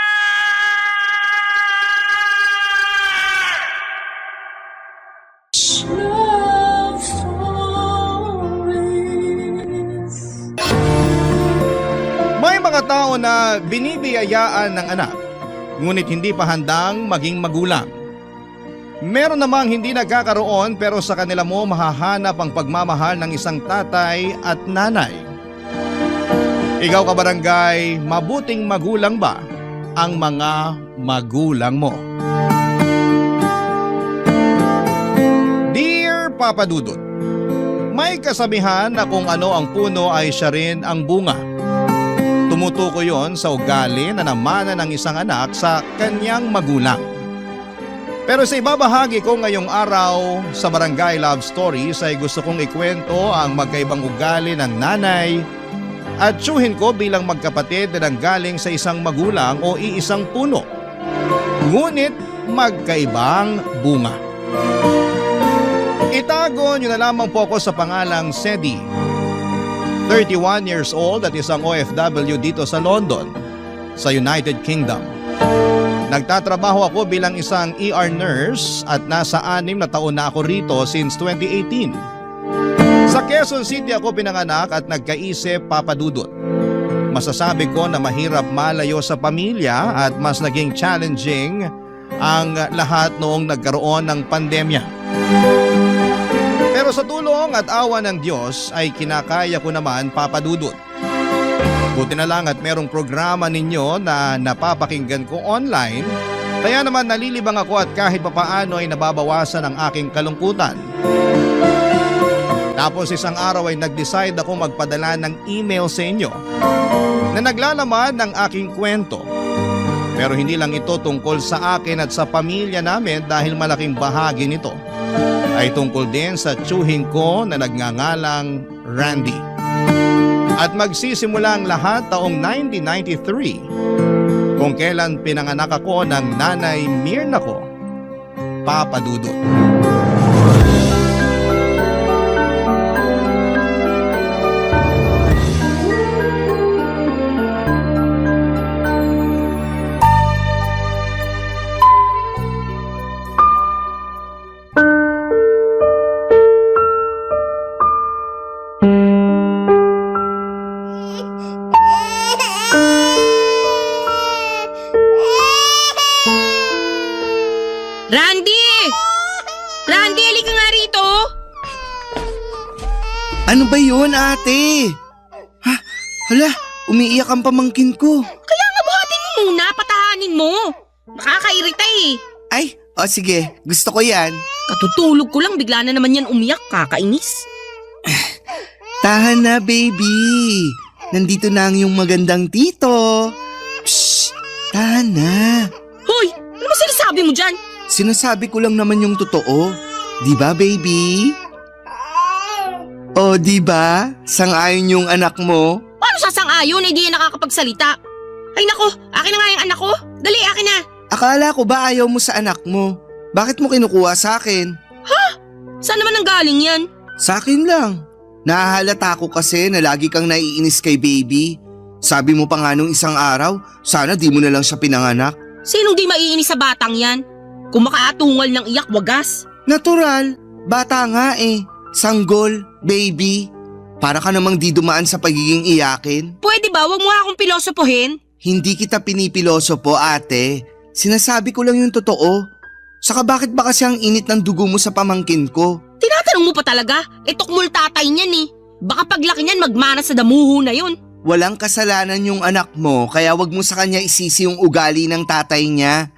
May mga tao na binibiyayaan ng anak, ngunit hindi pa handang maging magulang. Meron namang hindi nagkakaroon pero sa kanila mo mahahanap ang pagmamahal ng isang tatay at nanay. Ikaw kabarangay, mabuting magulang ba ang mga magulang mo? Dear Papa Dudut, may kasabihan na kung ano ang puno ay siya rin ang bunga. Tumutukoy yon sa ugali na namana ng isang anak sa kanyang magulang. Pero sa ibabahagi ko ngayong araw sa Barangay Love Stories ay gusto kong ikwento ang magkaibang ugali ng nanay at tiyuhin ko bilang magkapatid na nanggaling sa isang magulang o iisang puno. Ngunit magkaibang bunga. Itago niyo na lamang po ako sa pangalang Sedi. 31 years old at isang OFW dito sa London, sa United Kingdom. Nagtatrabaho ako bilang isang ER nurse at nasa 6 na taon na ako rito since 2018. Sa Quezon City ako pinanganak at nagkaisip, Papa Dudut. Masasabi ko na mahirap malayo sa pamilya at mas naging challenging ang lahat noong nagkaroon ng pandemya. Pero sa tulong at awa ng Diyos ay kinakaya ko naman, Papa Dudut. Buti na lang at merong programa ninyo na napapakinggan ko online, kaya naman nalilibang ako at kahit papaano ay nababawasan ang aking kalungkutan. Tapos isang araw ay nag-decide ako magpadala ng email sa inyo na naglalaman ng aking kwento. Pero hindi lang ito tungkol sa akin at sa pamilya namin dahil malaking bahagi nito ay tungkol din sa tiyuhin ko na nagngangalang Randy. At magsisimula ang lahat taong 1993 kung kailan pinanganak ako ng nanay Mirna ko, Papa Dudut. Randy! Randy, halika nga rito! Ano ba yun, ate? Ha? Hala, umiiyak ang pamangkin ko. Kaya nga buhatin mo muna, patahanin mo. Nakakairita eh. Ay, sige, gusto ko yan. Katutulog ko lang, bigla na naman yan umiyak, kakainis. Tahan na, baby. Nandito na ang yung magandang tito. Psst, tahan na. Hoy, ano ba sinasabi mo dyan? Sinasabi ko lang naman yung totoo. Di ba, baby? O, di ba? Sang-ayon yung anak mo. Paano sasang-ayon na hindi yan nakakapagsalita? Ay nako, akin na nga yung anak ko. Dali, akin na. Akala ko ba ayaw mo sa anak mo? Bakit mo kinukuha sa akin? Saan naman ang galing yan? Sa akin lang. Nahahalata ko kasi na lagi kang naiinis kay baby. Sabi mo pa nga nung isang araw, sana di mo na lang siya pinanganak. Sinong di maiinis sa batang yan? Kung makaatungal ng iyak, wagas. Natural, bata nga eh. Sanggol, baby. Para ka namang di dumaan sa pagiging iyakin. Pwede ba, wag mo akong pilosopohin? Hindi kita pinipilosopo, ate. Sinasabi ko lang yung totoo. Saka bakit ba kasi ang init ng dugo mo sa pamangkin ko? Tinatanong mo pa talaga? Tukmul tatay niyan eh. Baka paglaki niyan magmana sa damuho na yun. Walang kasalanan yung anak mo, kaya wag mo sa kanya isisi yung ugali ng tatay niya.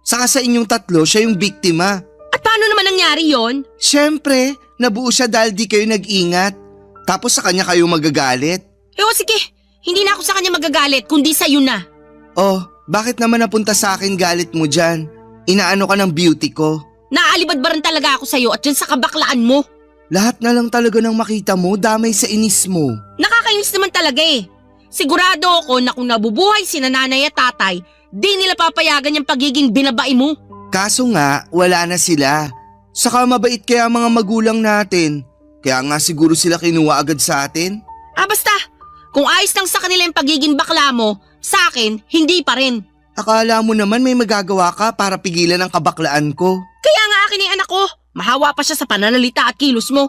Saka sa inyong tatlo, siya yung biktima. At paano naman nangyari yon? Siyempre, nabuo siya dahil di kayo nag-ingat. Tapos sa kanya kayo magagalit. Sige, hindi na ako sa kanya magagalit, kundi sa'yo na. Oh, bakit naman napunta sa akin galit mo dyan? Inaano ka ng beauty ko. Naaalibad ba rin talaga ako sa'yo at dyan sa kabaklaan mo? Lahat na lang talaga ng makita mo, damay sa inis mo. Nakakainis naman talaga eh. Sigurado ako na kung nabubuhay si nanay at tatay, di nila papayagan yung pagiging binabae mo. Kaso nga, wala na sila. Saka mabait kaya mga magulang natin. Kaya nga siguro sila kinuha agad sa atin. Basta, kung ayos lang sa kanila yung pagiging bakla mo, sa akin, hindi pa rin. Akala mo naman may magagawa ka para pigilan ang kabaklaan ko. Kaya nga akin yung anak ko, mahawa pa siya sa pananalita at kilos mo.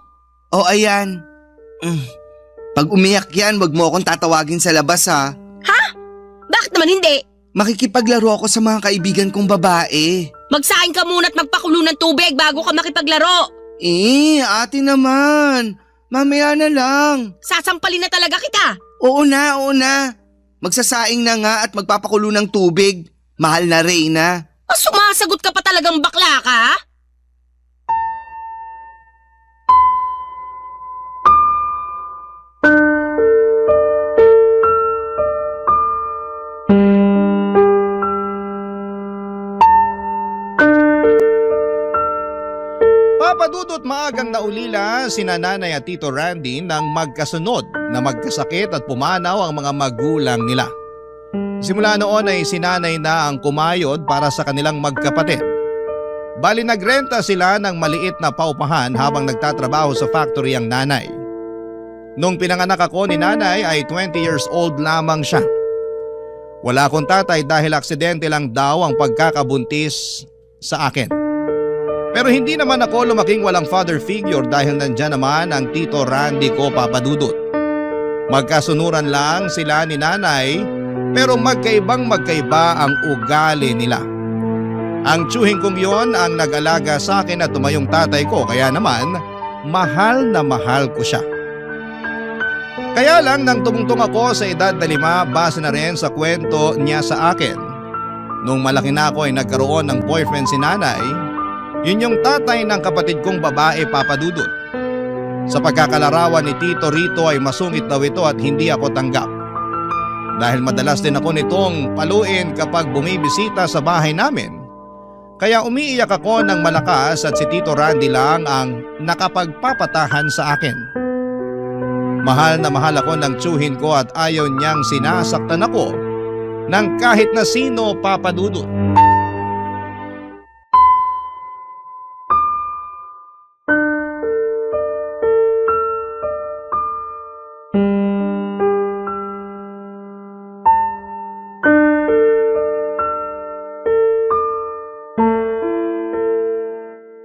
O ayan. Pag umiyak yan, wag mo akong tatawagin sa labas ha. Bakit naman hindi? Makikipaglaro ako sa mga kaibigan kong babae. Magsaing ka muna at magpakulo ng tubig bago ka makipaglaro. Ate naman. Mamaya na lang. Sasampalin na talaga kita. Oo na. Magsasaing na nga at magpapakulo ng tubig. Mahal na Reyna. Sumasagot ka pa talagang bakla ka, ha? Papadudot maagang naulila sina Nanay at Tito Randy nang magkasunod na magkasakit at pumanaw ang mga magulang nila. Simula noon ay si Nanay na ang kumayod para sa kanilang magkapatid. Bali nagrenta sila ng maliit na paupahan habang nagtatrabaho sa factory ang nanay. Nung pinanganak ako ni Nanay ay 20 years old lamang siya. Wala akong tatay dahil aksidente lang daw ang pagkakabuntis sa akin. Pero hindi naman ako lumaking walang father figure dahil nandyan naman ang Tito Randy ko, Papadudot. Magkasunuran lang sila ni Nanay pero magkaiba ang ugali nila. Ang tsuhin kong yon ang nag-alaga sa akin at tumayong tatay ko kaya naman mahal na mahal ko siya. Kaya lang nang tumungtong ako sa edad na 5 base na rin sa kwento niya sa akin. Nung malaki na ako ay nagkaroon ng boyfriend si Nanay. Yun yung tatay ng kapatid kong babae, Papadudot. Sa pagkakalarawan ni Tito Rito ay masungit daw ito at hindi ako tanggap. Dahil madalas din ako nitong paluin kapag bumibisita sa bahay namin. Kaya umiiyak ako ng malakas at si Tito Randy lang ang nakapagpapatahan sa akin. Mahal na mahal ako ng tsuhin ko at ayaw niyang sinasaktan ako ng kahit na sino, Papadudot.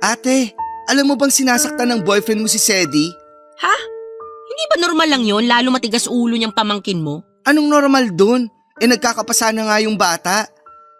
Ate, alam mo bang sinasaktan ng boyfriend mo si Sedi? Ha? Hindi ba normal lang yon lalo matigas ulo niyang pamangkin mo? Anong normal dun? Nagkakapasa na nga yung bata.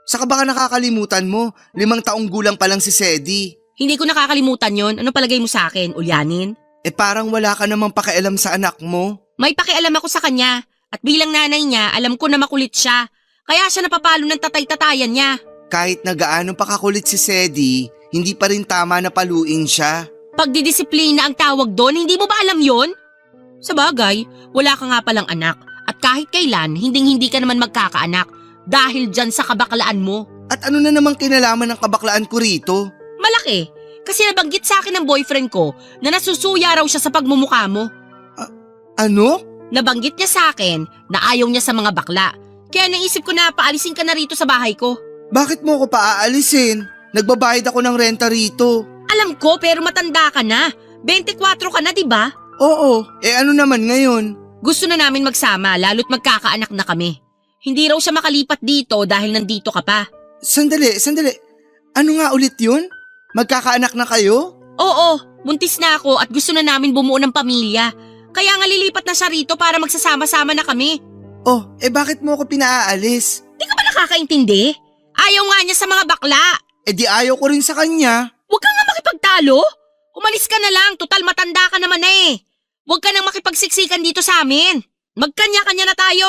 Saka baka nakakalimutan mo, 5 taong gulang pa lang si Sedi. Hindi ko nakakalimutan yon. Ano palagay mo sa akin, ulyanin? Parang wala ka namang pakialam sa anak mo. May pakialam ako sa kanya. At bilang nanay niya, alam ko na makulit siya. Kaya siya napapalo ng tatay-tatayan niya. Kahit na gaano pa kakulit si Sedi, hindi pa rin tama na paluin siya. Pagdidisiplina ang tawag doon, hindi mo ba alam yon? Sa bagay, wala ka nga palang anak. At kahit kailan, hindi ka naman magkakaanak. Dahil dyan sa kabaklaan mo. At ano na namang kinalaman ng kabaklaan ko rito? Malaki. Kasi nabanggit sa akin ng boyfriend ko na nasusuya raw siya sa pagmumukha mo. Ano? Nabanggit niya sa akin na ayaw niya sa mga bakla. Kaya naisip ko na paalisin ka na rito sa bahay ko. Bakit mo ko paaalisin? Nagbabayad ako ng renta rito. Alam ko pero matanda ka na. 24 ka na, di ba? Oo, ano naman ngayon? Gusto na namin magsama lalo't magkakaanak na kami. Hindi raw siya makalipat dito dahil nandito ka pa. Sandali. Ano nga ulit yun? Magkakaanak na kayo? Oo, buntis na ako at gusto na namin bumuo ng pamilya. Kaya nga lilipat na siya rito para magsasama-sama na kami. Oh, bakit mo ako pinaaalis? Di ka ba nakakaintindi? Ayaw nga niya sa mga bakla. Di ayaw ko rin sa kanya. Huwag ka nga makipagtalo. Umalis ka na lang, total matanda ka naman na eh. Huwag ka nang makipagsiksikan dito sa amin. Magkanya-kanya na tayo.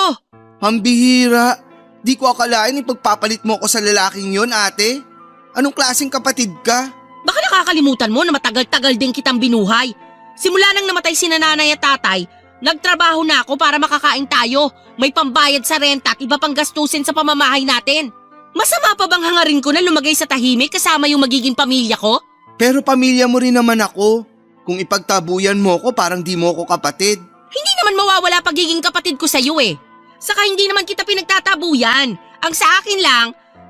Pambihira. Di ko akalain ipagpapalit mo ako sa lalaking yon, ate. Anong klaseng kapatid ka? Baka nakakalimutan mo na matagal-tagal din kitang binuhay. Simula nang namatay si nanay at tatay, nagtrabaho na ako para makakain tayo. May pambayad sa renta at iba pang gastusin sa pamamahay natin. Masama pa bang hangarin ko na lumagay sa tahimik kasama yung magiging pamilya ko? Pero pamilya mo rin naman ako. Kung ipagtabuyan mo ko, parang di mo ko kapatid. Hindi naman mawawala pagiging kapatid ko sa'yo eh. Saka hindi naman kita pinagtatabuyan. Ang sa akin lang,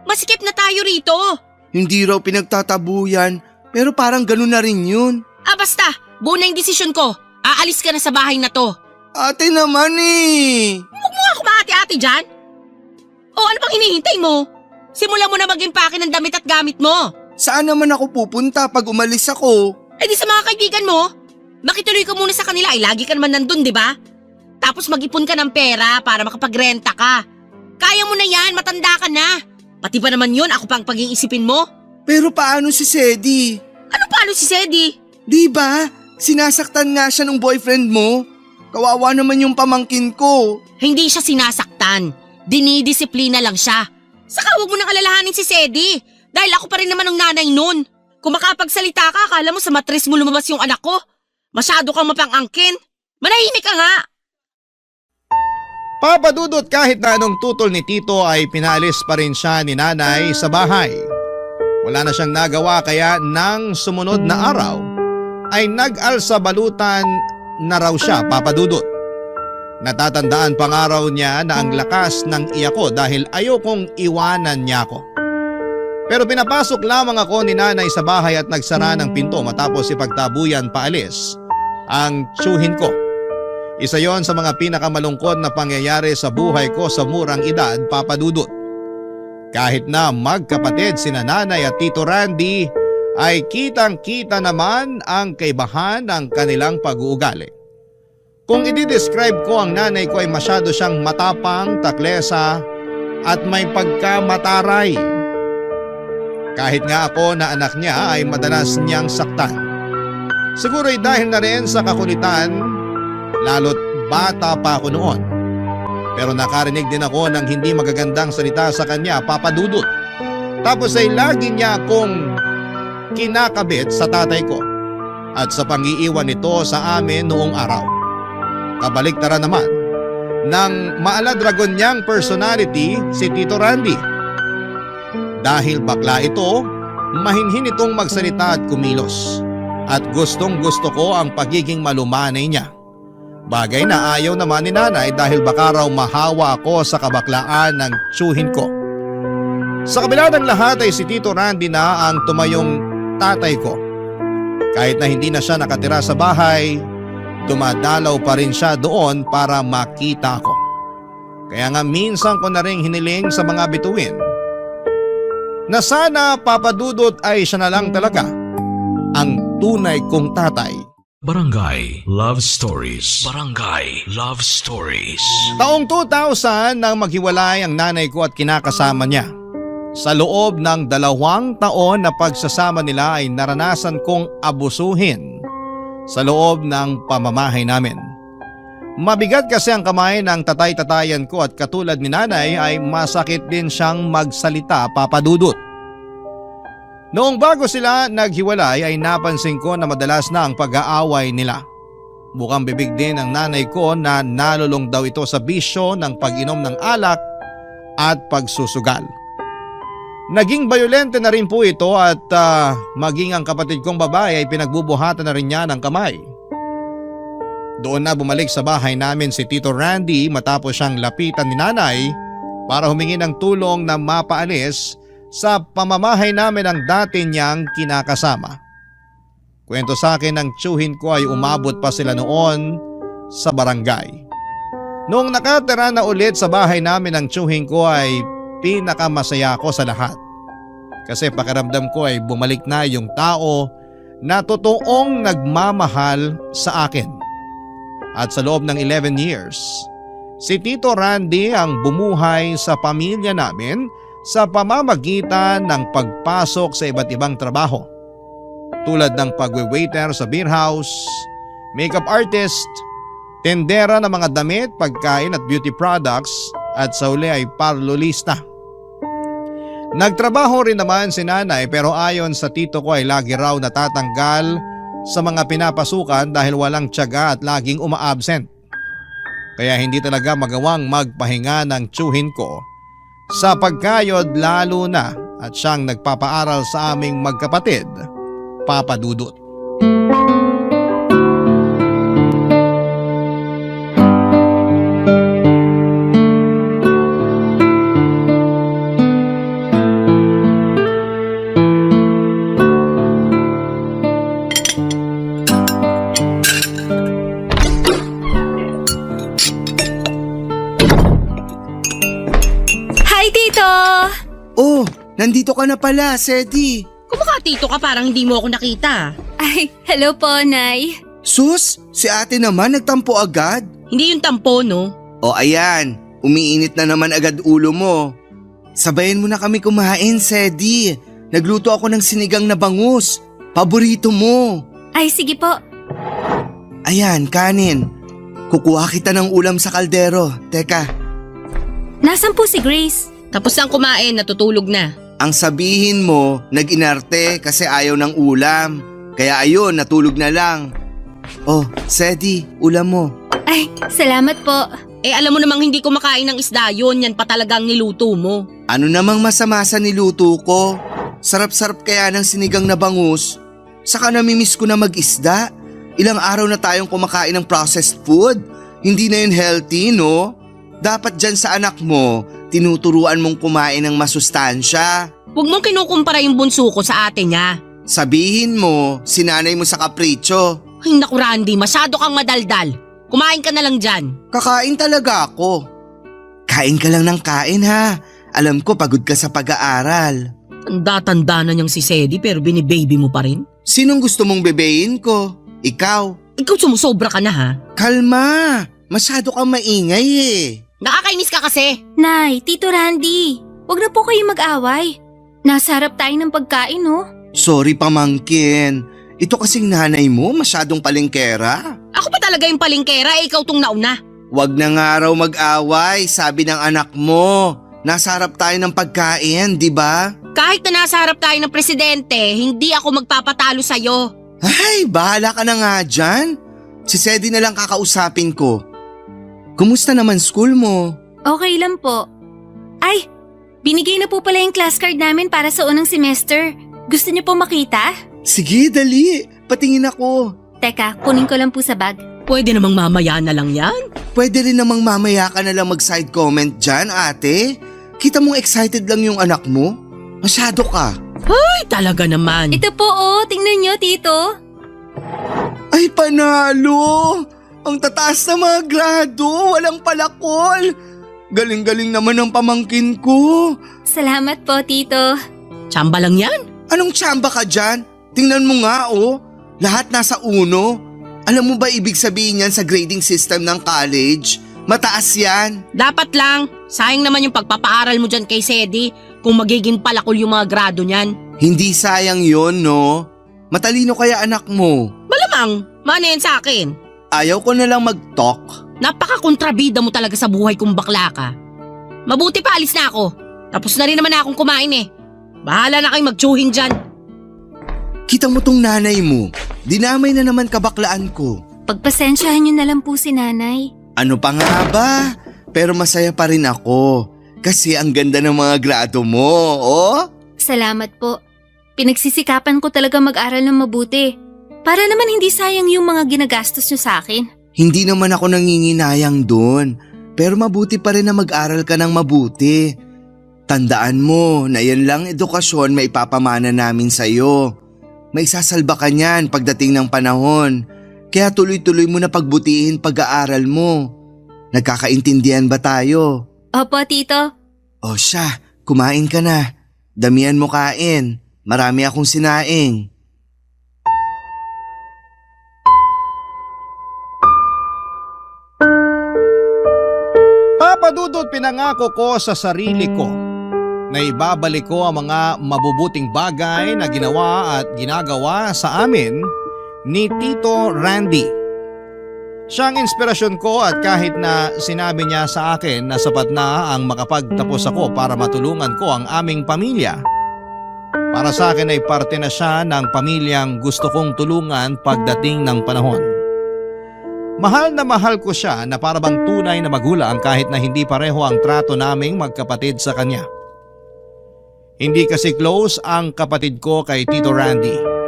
masikip na tayo rito. Hindi raw pinagtatabuyan, pero parang ganun na rin yun. Basta, buo na yung desisyon ko. Aalis ka na sa bahay na to. Ate naman eh. Huwag mo ako maati-ati dyan. O ano pang hinihintay mo? Simulan mo na mag-impake ng damit at gamit mo. Saan naman ako pupunta pag umalis ako? Di sa mga kaibigan mo. Makituloy ka muna sa kanila lagi ka naman nandun, di ba? Tapos mag-ipon ka ng pera para makapagrenta ka. Kaya mo na yan, matanda ka na. Pati ba naman yun, ako pang pag-iisipin mo? Pero paano si Sedi? Ano paano si Sedi? Di ba? Sinasaktan nga siya ng boyfriend mo. Kawawa naman yung pamangkin ko. Hindi siya sinasaktan. Dinidisiplina lang siya. Saka huwag mo nang alalahanin si Sedi. Dahil ako pa rin naman ang nanay nun. Kung makapagsalita ka, akala mo sa matris mo lumabas yung anak ko. Masyado kang mapang-angkin. Manahimik ka nga. Papadudot kahit na anong tutol ni Tito ay pinalis pa rin siya ni nanay sa bahay. Wala na siyang nagawa kaya nang sumunod na araw ay nag-alsa balutan na raw siya, Papadudot. Natatandaan pang araw niya na ang lakas ng iyak ko dahil ayokong iwanan niya ako. Pero pinapasok lamang ako ni nanay sa bahay at nagsara ng pinto matapos ipagtabuyan paalis ang tiyuhin ko. Isa yon sa mga pinakamalungkot na pangyayari sa buhay ko sa murang edad, Papadudot. Kahit na magkapatid sina nanay at Tito Randy ay kitang-kita naman ang kaibahan ng kanilang pag-uugali. Kung i-describe ko ang nanay ko ay masyado siyang matapang, taklesa at may pagkamataray. Kahit nga ako na anak niya ay madalas niyang saktan. Siguro ay dahil na rin sa kakulitan, lalo't bata pa ako noon. Pero nakarinig din ako ng hindi magagandang salita sa kanya, Papadudot. Tapos ay lagi niya akong kinakabit sa tatay ko at sa pang-iiwan nito sa amin noong araw. Kabaliktaran naman ng maaladragon niyang personality si Tito Randy. Dahil bakla ito, mahinhin itong magsalita at kumilos. At gustong gusto ko ang pagiging malumanay niya. Bagay na ayaw naman ni nanay dahil baka raw mahawa ako sa kabaklaan ng tiyuhin ko. Sa kabila ng lahat ay si Tito Randy na ang tumayong tatay ko. Kahit na hindi na siya nakatira sa bahay, dumadalaw pa rin siya doon para makita ako. Kaya nga minsan ko na rin hiniling sa mga bituin na sana, Papadudot, ay siya na lang talaga ang tunay kong tatay. Barangay Love Stories. Barangay Love Stories. Taong 2000 nang maghiwalay ang nanay ko at kinakasama niya. Sa loob ng 2 taon na pagsasama nila ay naranasan kong abusuhin sa loob ng pamamahay namin. Mabigat kasi ang kamay ng tatay-tatayan ko at katulad ni nanay ay masakit din siyang magsalita, Papadudot. Noong bago sila naghiwalay ay napansin ko na madalas na ang pag-aaway nila. Bukang bibig din ang nanay ko na nalulong daw ito sa bisyo ng pag-inom ng alak at pagsusugal. Naging bayolente na rin po ito at maging ang kapatid kong babae ay pinagbubuhatan na rin niya ng kamay. Doon na bumalik sa bahay namin si Tito Randy matapos siyang lapitan ni nanay para humingi ng tulong na mapaalis sa pamamahay namin ang dati niyang kinakasama. Kwento sa akin ng tiyuhin ko ay umabot pa sila noon sa barangay. Noong nakatira na ulit sa bahay namin ang tiyuhin ko ay pinakamasaya ko sa lahat. Kasi pakiramdam ko ay bumalik na yung tao na totoong nagmamahal sa akin. At sa loob ng 11 years, si Tito Randy ang bumuhay sa pamilya namin sa pamamagitan ng pagpasok sa iba't ibang trabaho. Tulad ng pagwe-waiter sa beer house, makeup artist, tendera ng mga damit, pagkain at beauty products at sa uli ay parlolista. Nagtrabaho rin naman si nanay pero ayon sa tito ko ay lagi raw natatanggal sa mga pinapasukan dahil walang tiyaga at laging uma-absent. Kaya hindi talaga magawang magpahinga ng tiyuhin ko sa pagkayod lalo na at siyang nagpapaaral sa aming magkapatid, Papa Dudut. Hi, Tito! Oh, nandito ka na pala, Sedi. Kumakatito ka parang hindi mo ako nakita. Ay, hello po, Nay. Sus, si ate naman nagtampo agad. Hindi yung tampo, no? O ayan, umiinit na naman agad ulo mo. Sabayan mo na kami kumain, Sedi. Nagluto ako ng sinigang na bangus. Paborito mo. Ay, sige po. Ayan, kanin. Kukuha kita ng ulam sa kaldero. Teka, Nasaan po si Grace? Tapos nang kumain, natutulog na. ang sabihin mo, nag-inarte kasi ayaw ng ulam. Kaya ayun, natulog na lang. Oh, Sedi, ulam mo. Ay, salamat po. Alam mo namang hindi kumakain ng isda yun, yan pa talagang niluto mo. Ano namang masama sa niluto ko? Sarap-sarap kaya ng sinigang na bangus. Saka namimiss ko na mag-isda. Ilang araw na tayong kumakain ng processed food. Hindi na yun healthy, no? Dapat dyan sa anak mo, tinuturuan mong kumain ng masustansya. Huwag mong kinukumpara yung bunso ko sa ate niya. Sabihin mo, sinanay mo sa kapritsyo. Ay naku Randy, masyado kang madaldal. Kumain ka na lang dyan. Kakain talaga ako. Kain ka lang ng kain ha. Alam ko pagod ka sa pag-aaral. Tanda-tanda na niyang si Sedi pero binibaby mo pa rin. Sinong gusto mong bebeyin ko? Ikaw. Ikaw sumusobra ka na ha. Kalma, masyado kang maingay eh. Nakakainis ka kasi. Nay, Tito Randy, wag na po kayo mag-away. Nasa harap tayo ng pagkain, no? Sorry pamangkin. Ito kasing nanay mo masyadong palengkera. Ako pa talaga yung palingkera, ikaw tong nauna. Wag na nga raw mag-away, sabi ng anak mo. Nasa harap tayo ng pagkain, di ba? Kahit na nasa harap tayo ng presidente, hindi ako magpapatalo sa'yo. Ay, bahala ka na nga dyan. Si Sedi na lang kakausapin ko. Kumusta naman school mo? Okay lang po. Ay, binigay na po pala yung class card namin para sa unang semester. Gusto niyo po makita? Sige, dali. Patingin ako. Teka, kunin ko lang po sa bag. Pwede namang mamaya na lang yan. Pwede rin namang mamaya ka na lang mag-side comment dyan, ate. Kita mong excited lang yung anak mo. Masyado ka. Ay, talaga naman. Ito po oh, tingnan niyo, Tito. Ay, panalo! Ang tataas na mga grado, walang palakol. Galing-galing naman ang pamangkin ko. Salamat po, Tito. Tsamba lang yan. Anong tsamba ka dyan? Tingnan mo nga oh, lahat nasa uno. Alam mo ba ibig sabihin yan sa grading system ng college? Mataas yan. Dapat lang. Sayang naman yung pagpapaaral mo dyan kay Sedi kung magiging palakol yung mga grado niyan. Hindi sayang yon, no? Matalino kaya anak mo. Malamang, mana yan sa akin. Ayaw ko na lang mag-talk. Napaka-kontrabida mo talaga sa buhay kung bakla ka. Mabuti pa, alis na ako. Tapos na rin naman akong kumain eh. Bahala na kayong magtsuhin dyan. Kita mo tong nanay mo. Dinamay na naman kabaklaan ko. Pagpasensyahan niyo na lang po si Nanay. Ano pa nga ba? Pero masaya pa rin ako. Kasi ang ganda ng mga grado mo, oh? Salamat po. Pinagsisikapan ko talaga mag-aral ng mabuti. Para naman hindi sayang yung mga ginagastos niyo sa akin. Hindi naman ako nanginginayang doon. Pero mabuti pa rin na mag-aral ka ng mabuti. Tandaan mo na yan lang edukasyon may ipapamana namin sa'yo. May sasalba ka niyan pagdating ng panahon. Kaya tuloy-tuloy mo na pagbutihin pag-aaral mo. Nagkakaintindihan ba tayo? Opo, Tito. O siya, kumain ka na. Damihan mo kain. Marami akong sinaing. Papa Dudut, pinangako ko sa sarili ko na ibabalik ko ang mga mabubuting bagay na ginawa at ginagawa sa amin ni Tito Randy. Siya ang inspirasyon ko at kahit na sinabi niya sa akin na sapat na ang makapagtapos ako para matulungan ko ang aming pamilya, para sa akin ay parte na siya ng pamilyang gusto kong tulungan pagdating ng panahon. Mahal na mahal ko siya na para bang tunay na magulang kahit na hindi pareho ang trato naming magkapatid sa kanya. Hindi kasi close ang kapatid ko kay Tito Randy.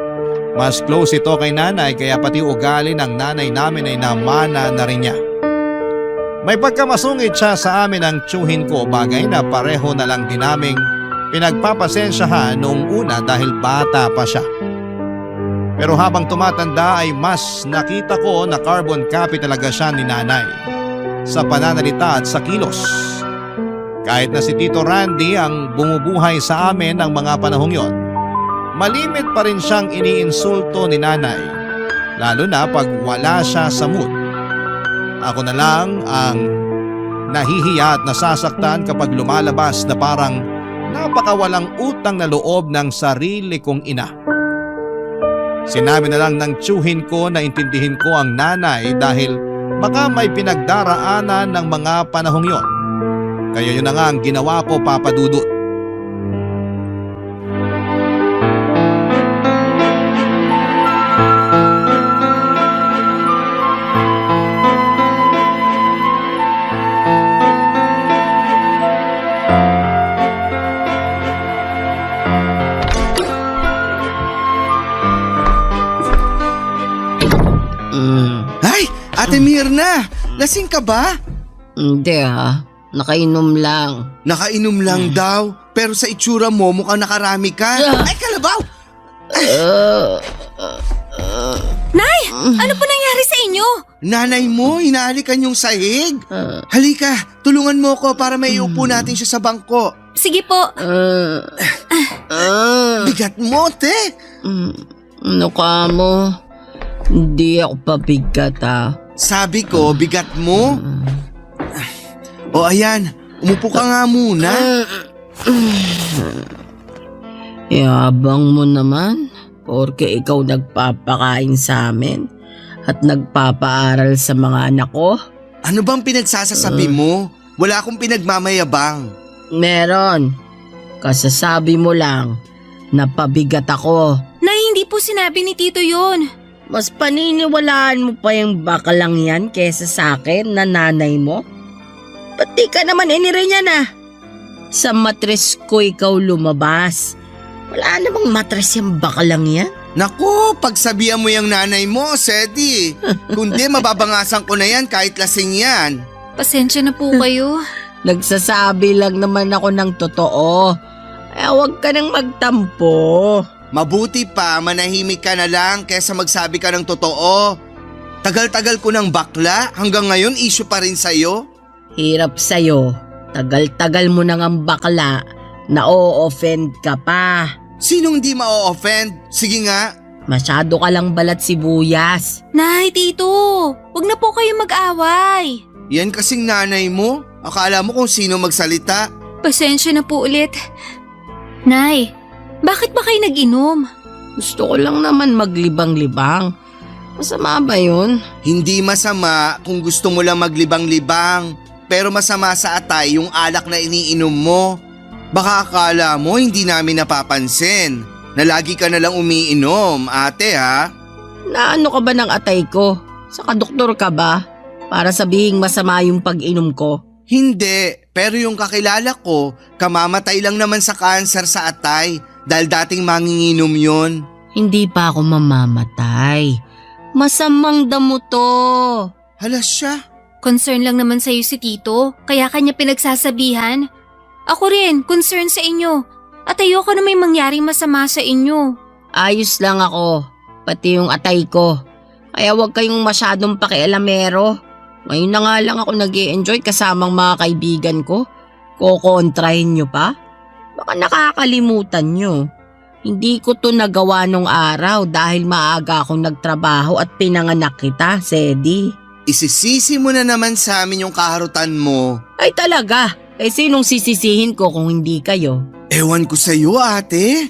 Mas close ito kay nanay kaya pati ugali ng nanay namin ay namana na rin niya. May pagkamasungit siya sa amin ang tiyuhin ko, bagay na pareho na lang din naming pinagpapasensyahan noong una dahil bata pa siya. Pero habang tumatanda ay mas nakita ko na carbon copy talaga siya ni nanay sa pananalita at sa kilos. Kahit na si Tito Randy ang bumubuhay sa amin ng mga panahong yon, malimit pa rin siyang iniinsulto ni nanay, lalo na pag wala siya sa mood. Ako na lang ang nahihiya at nasasaktan kapag lumalabas na parang napakawalang utang na loob ng sarili kong ina. Sinabi na lang ng tiyuhin ko na intindihin ko ang nanay dahil baka may pinagdaraanan ng mga panahong yon. Kaya yun na nga ang ginawa ko, Papa Dudut. Ay, Ate Mirna! Lasing ka ba? Hindi nakainom lang. Nakainom lang daw, pero sa itsura mo mukhang nakarami ka. Ay, kalabaw! Nay! Ano po nangyari sa inyo? Nanay mo, hinahalikan yung sahig. Halika, tulungan mo ko para may iupo natin siya sa bangko. Sige po. Bigat mo, te. Ano ka mo? Hindi ako pabigat Sabi ko, bigat mo. O ayan, umupo ka nga muna. Yabang mo naman, porke ikaw nagpapakain sa amin at nagpapaaral sa mga anak ko. Ano bang pinagsasasabi mo? Wala akong pinagmamayabang. Meron. Kasasabi mo lang na pabigat ako. Nay, hindi po sinabi ni Tito yun. Mas paniniwalaan mo pa yung bakalang yan kesa sa akin na nanay mo? Pati ka naman inire niya na. Sa matres ko ikaw lumabas. Wala namang matres yung bakalang yan. Naku, pagsabihan mo yung nanay mo, Sedi. Kundi mababangasan ko na yan kahit lasing yan. Pasensya na po kayo. Nagsasabi lang naman ako ng totoo. Kaya huwag ka nang magtampo. Mabuti pa, manahimik ka na lang kaysa magsabi ka ng totoo. Tagal-tagal ko ng bakla, hanggang ngayon issue pa rin sa'yo. Hirap sa'yo. Tagal-tagal mo nang ang bakla na o-offend ka pa. Sinong di ma-offend? Sige nga. Masyado ka lang balat sibuyas. Nay, Tito, wag na po kayo mag-away. Yan kasing nanay mo. Akala mo kung sino magsalita. Pasensya na po ulit. Nay, bakit ba kayo nag-inom? Gusto ko lang naman maglibang-libang. Masama ba yun? Hindi masama kung gusto mo lang maglibang-libang. Pero masama sa atay yung alak na iniinom mo. Baka akala mo hindi namin napapansin na lagi ka nalang umiinom, ate ha? Naano ka ba ng atay ko? Saka doktor ka ba? Para sabihing masama yung pag-inom ko? Hindi, pero yung kakilala ko, kamamatay lang naman sa kanser sa atay dahil dating manginginom yon. Hindi pa ako mamamatay. Masamang damo to. Hala siya. Concern lang naman sa'yo si Tito, kaya kanya pinagsasabihan. Ako rin, concern sa inyo. At ayoko na may mangyaring masama sa inyo. Ayos lang ako. Pati yung atay ko. Kaya huwag kayong masyadong pakialamero. Ngayon na nga lang ako nag-e-enjoy kasamang mga kaibigan ko. Kokontrahin nyo pa? Baka nakakalimutan nyo. Hindi ko to nagawa nung araw dahil maaga akong nagtrabaho at pinanganak kita, Sedi. Isisisi mo na naman sa amin yung kaharutan mo. Ay talaga, sinong sisisihin ko kung hindi kayo? Ewan ko sa'yo, ate.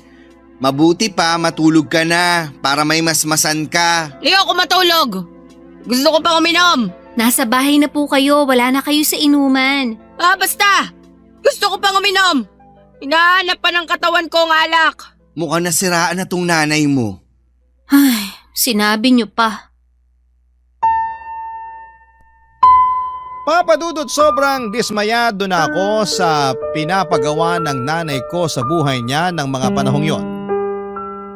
Mabuti pa matulog ka na para may masmasan ka. Ayoko matulog! Gusto ko pang uminom! Nasa bahay na po kayo, wala na kayo sa inuman. Basta! Gusto ko pang uminom! Hinahanap pa ng katawan ko ang alak! Mukhang nasiraan na tong nanay mo. Ay, sinabi niyo pa. Papa Dudut, sobrang dismayado na ako sa pinapagawa ng nanay ko sa buhay niya ng mga panahong yon.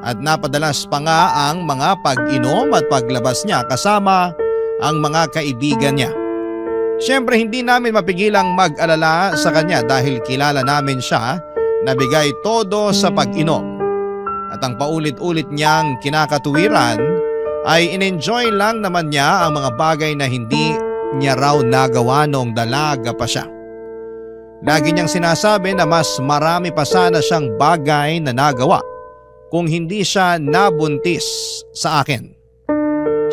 At napadalas pa nga ang mga pag-inom at paglabas niya kasama ang mga kaibigan niya. Siyempre hindi namin mapigilang mag-alala sa kanya dahil kilala namin siya na bigay todo sa pag-inom. At ang paulit-ulit niyang kinakatuwiran ay in-enjoy lang naman niya ang mga bagay na hindi niya raw nagawa noong dalaga pa siya. Lagi niyang sinasabi na mas marami pa sana siyang bagay na nagawa kung hindi siya nabuntis sa akin.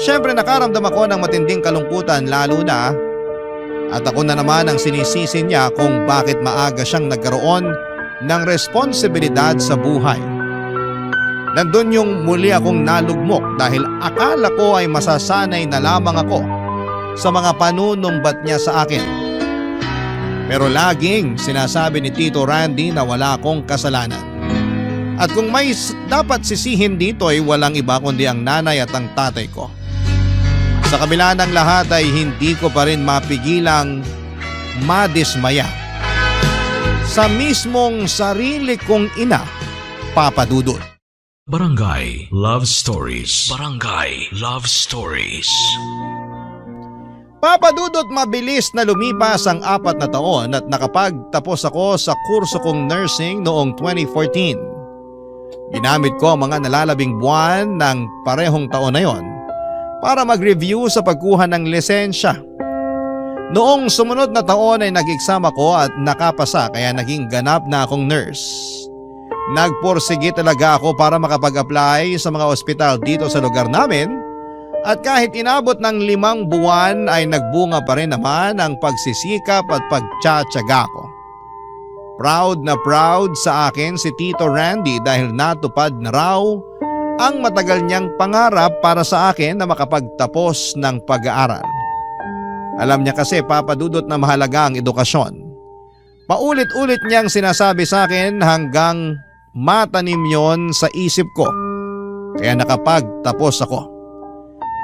Siyempre nakaramdam ako ng matinding kalungkutan lalo na at ako na naman ang sinisisi niya kung bakit maaga siyang nagkaroon ng responsibilidad sa buhay. Nandun yung muli akong nalugmok dahil akala ko ay masasanay na lamang ako sa mga panunumbat niya sa akin. Pero laging sinasabi ni Tito Randy na wala akong kasalanan. At kung may dapat sisihin dito ay walang iba kundi ang nanay at ang tatay ko. Sa kabila ng lahat ay hindi ko pa rin mapigilang madismaya sa mismong sarili kong ina, Papa Dudut. Barangay Love Stories. Barangay Love Stories. Papa Dudut, mabilis na lumipas ang 4 na taon at nakapagtapos ako sa kurso kong nursing noong 2014. Ginamit ko ang mga nalalabing buwan ng parehong taon na yon para mag-review sa pagkuha ng lisensya. Noong sumunod na taon ay nag-exam ako at nakapasa kaya naging ganap na akong nurse. Nagporsige talaga ako para makapag-apply sa mga ospital dito sa lugar namin at kahit inabot ng 5 buwan ay nagbunga pa rin naman ang pagsisikap at pagtsatsaga ko. Proud na proud sa akin si Tito Randy dahil natupad na raw ang matagal niyang pangarap para sa akin na makapagtapos ng pag-aaral. Alam niya kasi, Papa Dudut, na mahalaga ang edukasyon. Paulit-ulit niyang sinasabi sa akin hanggang matanim yon sa isip ko. Kaya nakapagtapos ako.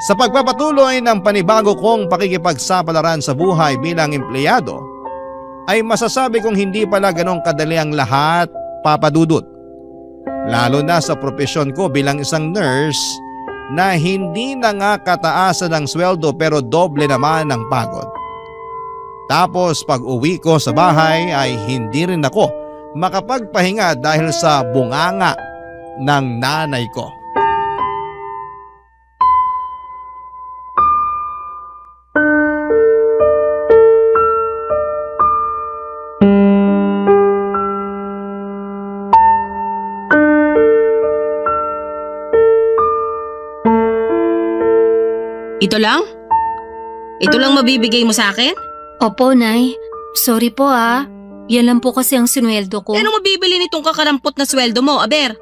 Sa pagpapatuloy ng panibago kong pakikipagsapalaran sa buhay bilang empleyado, ay masasabi kong hindi pala ganong kadali ang lahat, Papa Dudut. Lalo na sa propesyon ko bilang isang nurse na hindi na nga kataasan ng sweldo pero doble naman ang pagod. Tapos pag uwi ko sa bahay ay hindi rin ako makapagpahinga dahil sa bunganga ng nanay ko. Ito lang? Ito lang mabibigay mo sa akin? Opo, Nay. Sorry po Yan lang po kasi ang sinweldo ko. Ano mabibili nitong kakarampot na sweldo mo, Aber?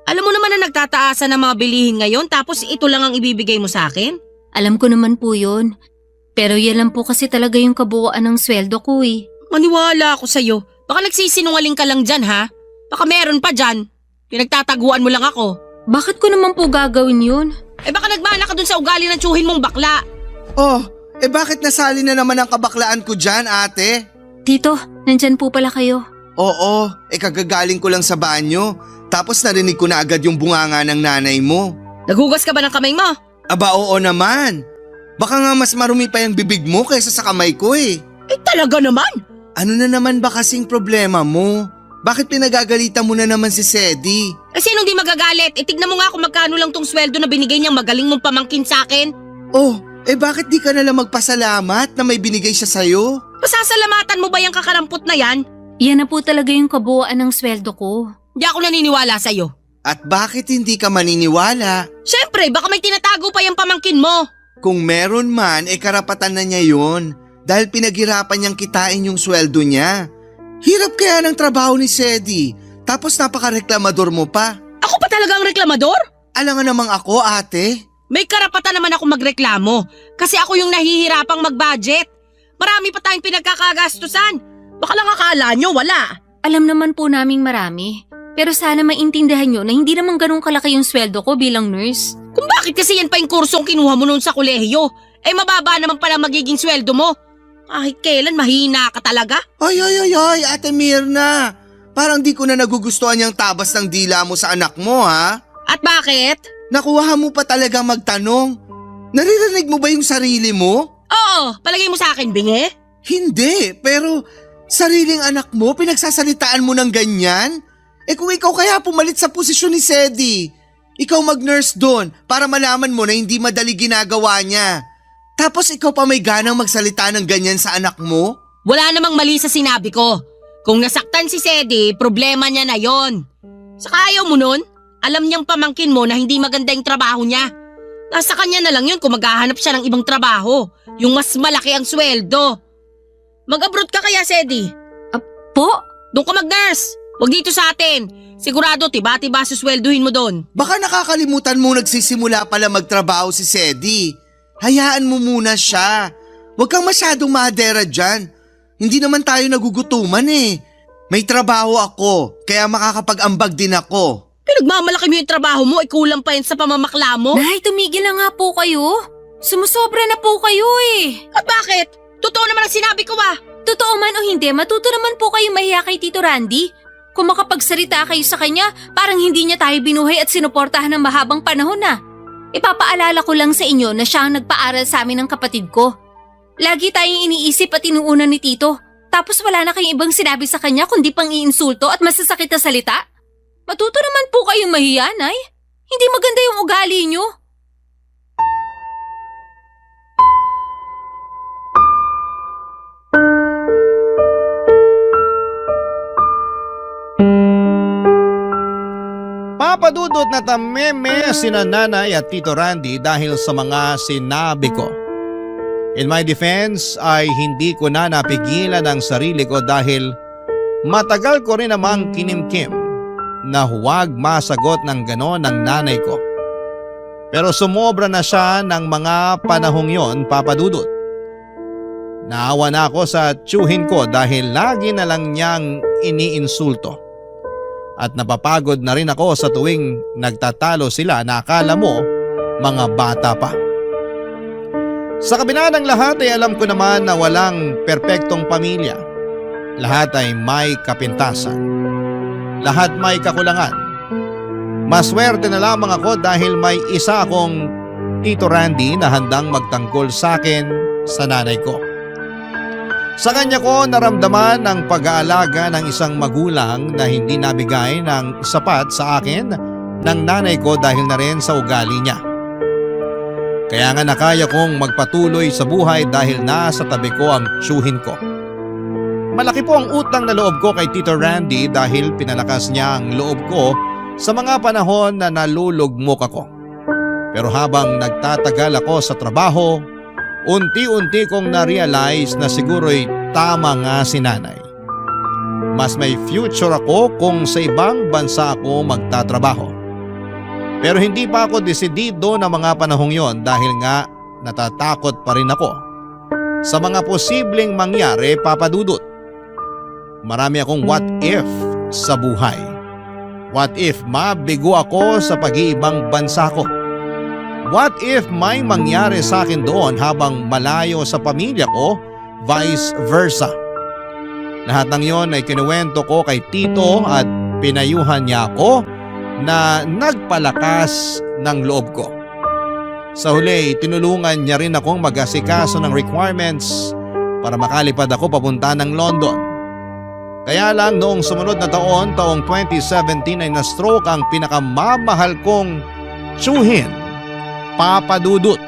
Alam mo naman na nagtataasan ng mga bilihin ngayon tapos ito lang ang ibibigay mo sa akin? Alam ko naman po yun. Pero yan lang po kasi talaga yung kabuuan ng sweldo ko Maniwala ako sa'yo. Baka nagsisinungaling ka lang dyan, ha? Baka meron pa dyan. Pinagtataguan mo lang ako. Bakit ko naman po gagawin yun? Baka nagmana ka dun sa ugali ng tsuhin mong bakla. Oh, bakit nasali na naman ang kabaklaan ko dyan, ate? Tito, nandyan po pala kayo. Oo, kagagaling ko lang sa banyo. Tapos narinig ko na agad yung bunganga ng nanay mo. Naghugas ka ba ng kamay mo? Aba, oo naman. Baka nga mas marumi pa yung bibig mo kaysa sa kamay ko Talaga naman? Ano na naman ba kasing problema mo? Bakit pinagagalitan mo na naman si Sedi? Sinong di magagalit? Tignan mo nga kung magkano lang tong sweldo na binigay niyang magaling mong pamangkin sa akin. Oh, Bakit di ka nalang magpasalamat na may binigay siya sa'yo? Pasasalamatan mo ba yung kakarampot na yan? Yan na po talaga yung kabuuan ng sweldo ko. Di ako naniniwala sa'yo. At bakit hindi ka maniniwala? Siyempre, baka may tinatago pa yung pamangkin mo. Kung meron man, karapatan na niya yun. Dahil pinaghirapan niyang kitain yung sweldo niya. Hirap kaya ng trabaho ni Sedi. Tapos napaka-reklamador mo pa. Ako pa talagang reklamador? Alam nga namang ako, ate. May karapatan naman ako magreklamo kasi ako yung nahihirapang mag-budget. Marami pa tayong pinagkakagastusan. Baka lang akala nyo wala. Alam naman po naming marami. Pero sana maintindihan nyo na hindi naman ganun kalaki yung sweldo ko bilang nurse. Kung bakit kasi yan pa yung kursong kinuha mo noon sa kolehiyo, mababa naman pala magiging sweldo mo. Kahit kailan mahina ka talaga. Ay, ate Mirna. Parang di ko na nagugustuhan yung tabas ng dila mo sa anak mo, ha? At bakit? Nakuha mo pa talaga magtanong. Naririnig mo ba yung sarili mo? Oo, palagay mo sa akin, bingi? Hindi, pero sariling anak mo, pinagsasalitaan mo ng ganyan? Kung ikaw kaya pumalit sa posisyon ni Sedi, ikaw mag-nurse doon para malaman mo na hindi madali ginagawa niya. Tapos ikaw pa may ganang magsalita ng ganyan sa anak mo? Wala namang mali sa sinabi ko. Kung nasaktan si Sedi, problema niya na yon. Saka ayaw mo nun? Alam niyang pamangkin mo na hindi maganda yung trabaho niya. Nasa kanya na lang yun kung maghahanap siya ng ibang trabaho. Yung mas malaki ang sweldo. Mag-abroad ka kaya, Sedi? Po? Doon ka mag-nurse. Huwag dito sa atin. Sigurado tiba-tiba suswelduhin mo doon. Baka nakakalimutan mo nagsisimula pala magtrabaho si Sedi. Hayaan mo muna siya. Huwag kang masyadong madera dyan. Hindi naman tayo nagugutuman eh. May trabaho ako, kaya makakapag-ambag din ako. Pinagmamalaki mo yung trabaho mo, kulang pa yan sa pamamakla mo. Nay, tumigil na nga po kayo. Sumusobra na po kayo eh. At bakit? Totoo naman ang sinabi ko ah. Totoo man o hindi, matuto naman po kayo mahiya kay Tito Randy. Kung makapagsalita kayo sa kanya, parang hindi niya tayo binuhay at sinuportahan ng mahabang panahon na. Ipapaalala ko lang sa inyo na siya ang nagpaaral sa amin ng kapatid ko. Lagi tayong iniisip at inuuna ni Tito. Tapos wala na kayong ibang sinabi sa kanya kundi pang iinsulto at masasakit na salita. Matuto naman po kayong mahiya, Nay. Hindi maganda yung ugali niyo. Papadudot na tameme sina nanay at Tito Randy dahil sa mga sinabi ko. In my defense ay hindi ko na napigilan ang sarili ko dahil matagal ko rin namang kinimkim na huwag masagot ng ganon ng nanay ko. Pero sumobra na siya ng mga panahong yon, Papadudot. Naawa na ako sa tiyuhin ko dahil lagi na lang niyang iniinsulto. At napapagod na rin ako sa tuwing nagtatalo sila na akala mo mga bata pa. Sa kabila ng lahat ay alam ko naman na walang perpektong pamilya. Lahat ay may kapintasan. Lahat may kakulangan. Maswerte na lamang ako dahil may isa akong Tito Randy na handang magtanggol sa akin sa nanay ko. Sa kanya ko naramdaman ang pag-aalaga ng isang magulang na hindi nabigay ng sapat sa akin ng nanay ko dahil na rin sa ugali niya. Kaya nga nakaya kong magpatuloy sa buhay dahil nasa tabi ko ang tiyuhin ko. Malaki po ang utang na loob ko kay Tito Randy dahil pinalakas niya ang loob ko sa mga panahon na nalulugmok ako. Pero habang nagtatagal ako sa trabaho, unti-unti kong na-realize na siguro'y tama nga si nanay. Mas may future ako kung sa ibang bansa ako magtatrabaho. Pero hindi pa ako desidido na mga panahong yon dahil nga natatakot pa rin ako sa mga posibleng mangyari, Papadudot. Marami akong what if sa buhay. What if mabigo ako sa pag-iibang bansa ko? What if may mangyari sa akin doon habang malayo sa pamilya ko, vice versa? Lahat ng yon ay kinuwento ko kay Tito at pinayuhan niya ako na nagpalakas ng loob ko. Sa huli, tinulungan niya rin akong mag-asikaso ng requirements para makalipad ako papunta ng London. Kaya lang noong sumunod na taong 2017 ay na-stroke ang pinakamamahal kong tiyuhin, Papadudot.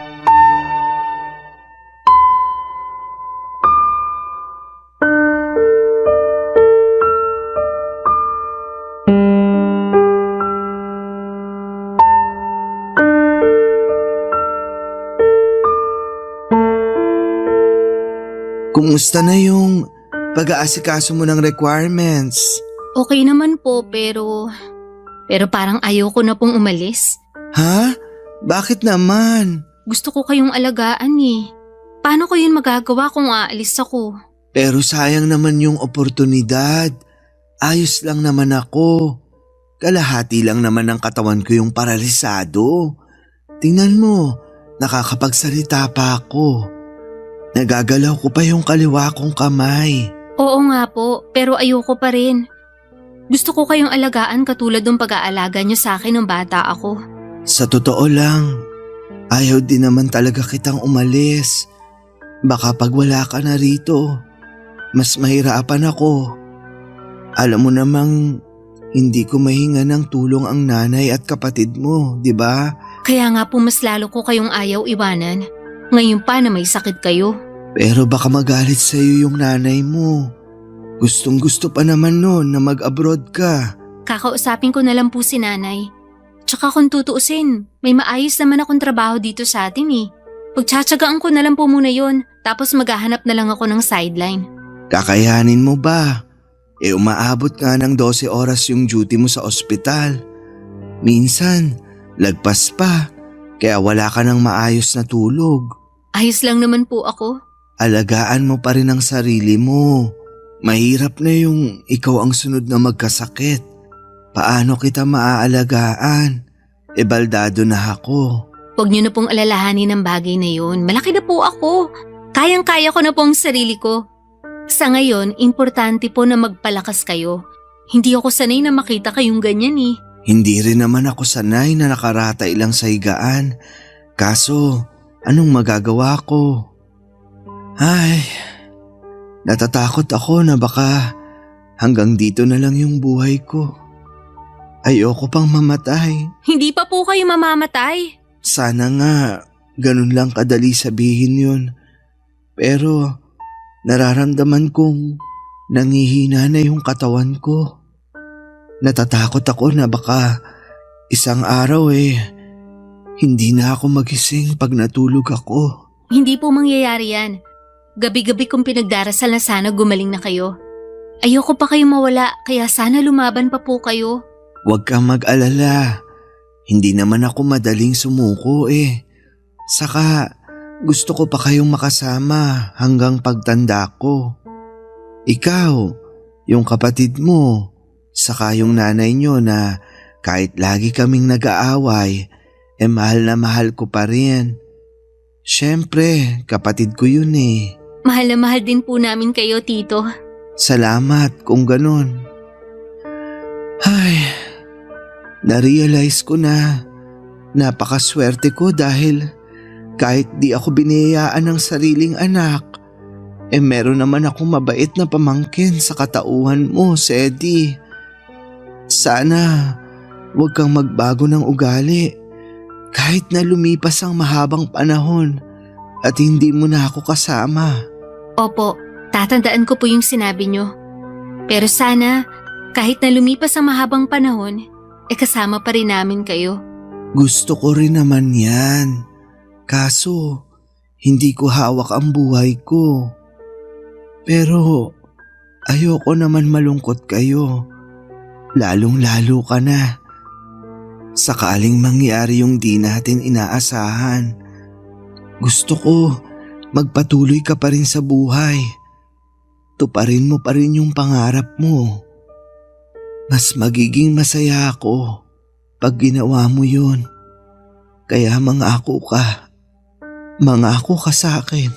Kumusta na yung pag-aasikaso mo ng requirements? Okay naman po pero parang ayoko na pong umalis. Ha? Bakit naman? Gusto ko kayong alagaan eh. Paano ko yun magagawa kung aalis ako? Pero sayang naman yung oportunidad. Ayos lang naman ako. Kalahati lang naman ng katawan ko yung paralisado. Tingnan mo, nakakapagsalita pa ako. Nagagalaw ko pa yung kaliwa kong kamay. Oo nga po, pero ayoko pa rin. Gusto ko kayong alagaan katulad ng pag-aalaga niyo sa akin nung bata ako. Sa totoo lang, ayaw din naman talaga kitang umalis. Baka pag wala ka na rito, mas mahirapan ako. Alam mo namang hindi ko mahinga ng tulong ang nanay at kapatid mo, di ba? Kaya nga po mas lalo ko kayong ayaw iwanan. Ngayon pa na may sakit kayo. Pero baka magalit sa'yo yung nanay mo. Gustong gusto pa naman noon na mag-abroad ka. Kakausapin ko na lang po si nanay. Tsaka kung tutuusin, may maayos naman akong trabaho dito sa atin eh. Pagtsatsagaan ko na lang po muna yon, tapos maghahanap na lang ako ng sideline. Kakayanin mo ba? Umaabot nga ng 12 oras yung duty mo sa ospital. Minsan, lagpas pa, kaya wala ka ng maayos na tulog. Ayos lang naman po ako. Alagaan mo pa rin ang sarili mo. Mahirap na yung ikaw ang sunod na magkasakit. Paano kita maaalagaan? Baldado na ako. Huwag niyo na pong alalahanin ang bagay na yun. Malaki na po ako. Kayang-kaya ko na po ang sarili ko. Sa ngayon, importante po na magpalakas kayo. Hindi ako sanay na makita kayong ganyan eh. Hindi rin naman ako sanay na nakaratay lang sa higaan. Kaso, anong magagawa ko? Ay, natatakot ako na baka hanggang dito na lang yung buhay ko. Ayoko pang mamatay. Hindi pa po kayo mamamatay. Sana nga, ganun lang kadali sabihin yun. Pero, nararamdaman kong nangihina na yung katawan ko. Natatakot ako na baka isang araw hindi na ako magising pag natulog ako. Hindi po mangyayari yan. Gabi-gabi kong pinagdarasal na sana gumaling na kayo. Ayoko pa kayo mawala kaya sana lumaban pa po kayo. Huwag kang mag-alala. Hindi naman ako madaling sumuko Saka gusto ko pa kayong makasama hanggang pagtanda ko. Ikaw, yung kapatid mo, saka yung nanay nyo na kahit lagi kaming nag-aaway, mahal na mahal ko pa rin. Siyempre, kapatid ko yun Mahal na mahal din po namin kayo, Tito. Salamat kung ganun. Ay, narealize ko na napakaswerte ko dahil kahit di ako biniyayaan ng sariling anak, meron naman akong mabait na pamangkin sa katauhan mo, Sedi. Sana huwag kang magbago ng ugali kahit na lumipas ang mahabang panahon at hindi mo na ako kasama. Opo, tatandaan ko po yung sinabi nyo. Pero sana, kahit na lumipas ang mahabang panahon, kasama pa rin namin kayo. Gusto ko rin naman yan. Kaso, hindi ko hawak ang buhay ko. Pero, ayoko naman malungkot kayo. Lalong-lalo ka na. Sakaling mangyari yung di natin inaasahan. Gusto ko magpatuloy ka pa rin sa buhay. Tuparin mo pa rin yung pangarap mo. Mas magiging masaya ako pag ginawa mo yun. Kaya mangako ka. Mangako ka sa akin.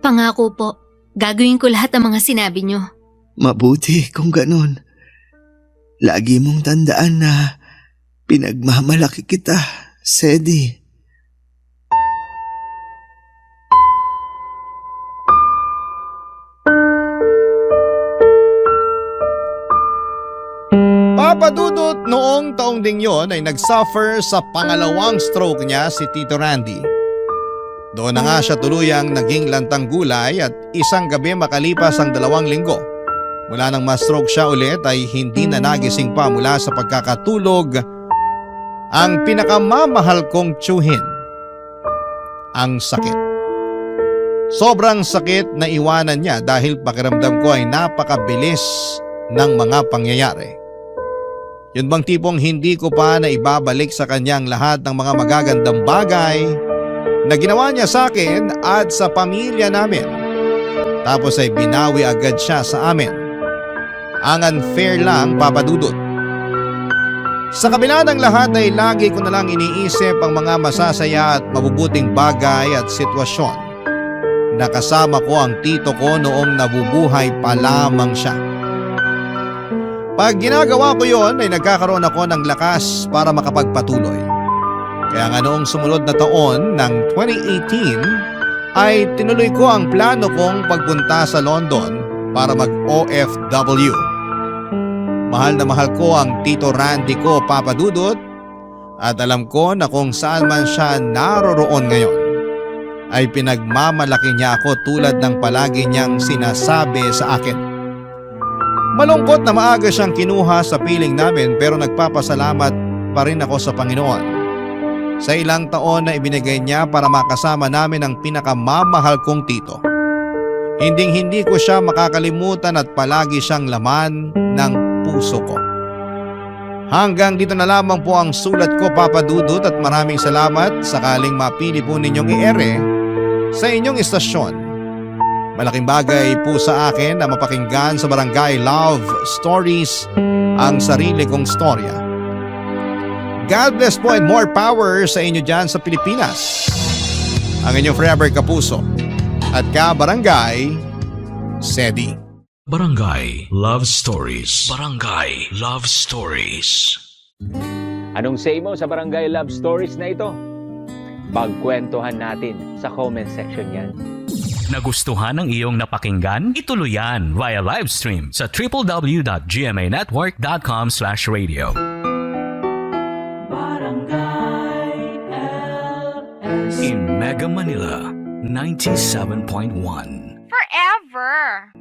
Pangako po, gagawin ko lahat ng mga sinabi nyo. Mabuti kung ganun. Lagi mong tandaan na pinagmamalaki kita, Sedi. Papa Dudut, noong taong ding yon ay nagsuffer sa pangalawang stroke niya si Tito Randy. Doon na nga siya tuluyang naging lantang gulay at isang gabi makalipas ang 2 linggo. Mula nang ma-stroke siya ulit ay hindi na nagising pa mula sa pagkakatulog ang pinakamamahal kong tiyuhin, ang sakit. Sobrang sakit na iwanan niya dahil pakiramdam ko ay napakabilis ng mga pangyayari. Yun bang tipong hindi ko pa na ibabalik sa kanyang lahat ng mga magagandang bagay na ginawa niya sa akin at sa pamilya namin. Tapos ay binawi agad siya sa amin. Ang unfair lang, Papa Dudut. Sa kabila ng lahat ay lagi ko na lang iniisip ang mga masasaya at mabubuting bagay at sitwasyon. Nakasama ko ang tito ko noong nabubuhay pa lamang siya. Pag ginagawa ko yon ay nagkakaroon ako ng lakas para makapagpatuloy. Kaya nga noong sumunod na taon ng 2018 ay tinuloy ko ang plano kong pagpunta sa London para mag-OFW. Mahal na mahal ko ang Tito Randy ko, Papa Dudut, at alam ko na kung saan man siya naroroon ngayon ay pinagmamalaki niya ako tulad ng palagi niyang sinasabi sa akin. Malungkot na maaga siyang kinuha sa piling namin pero nagpapasalamat pa rin ako sa Panginoon. Sa ilang taon na ibinigay niya para makasama namin ang pinakamamahal kong tito. Hinding-hindi ko siya makakalimutan at palagi siyang laman ng puso ko. Hanggang dito na lamang po ang sulat ko, Papa Dudut, at maraming salamat sakaling mapili po ninyong i-ere sa inyong istasyon. Malaking bagay po sa akin na mapakinggan sa Barangay Love Stories ang sarili kong storya. God bless po and more power sa inyo dyan sa Pilipinas. Ang inyong forever kapuso at ka-barangay, Sedi. Barangay Love Stories. Barangay Love Stories. Anong say mo sa Barangay Love Stories na ito? Pagkwentuhan natin sa comment section yan. Nagustuhan ng iyong napakinggan? Ituloy yan via live stream sa www.gmanetwork.com/radio. In Mega Manila, 97.1. Forever.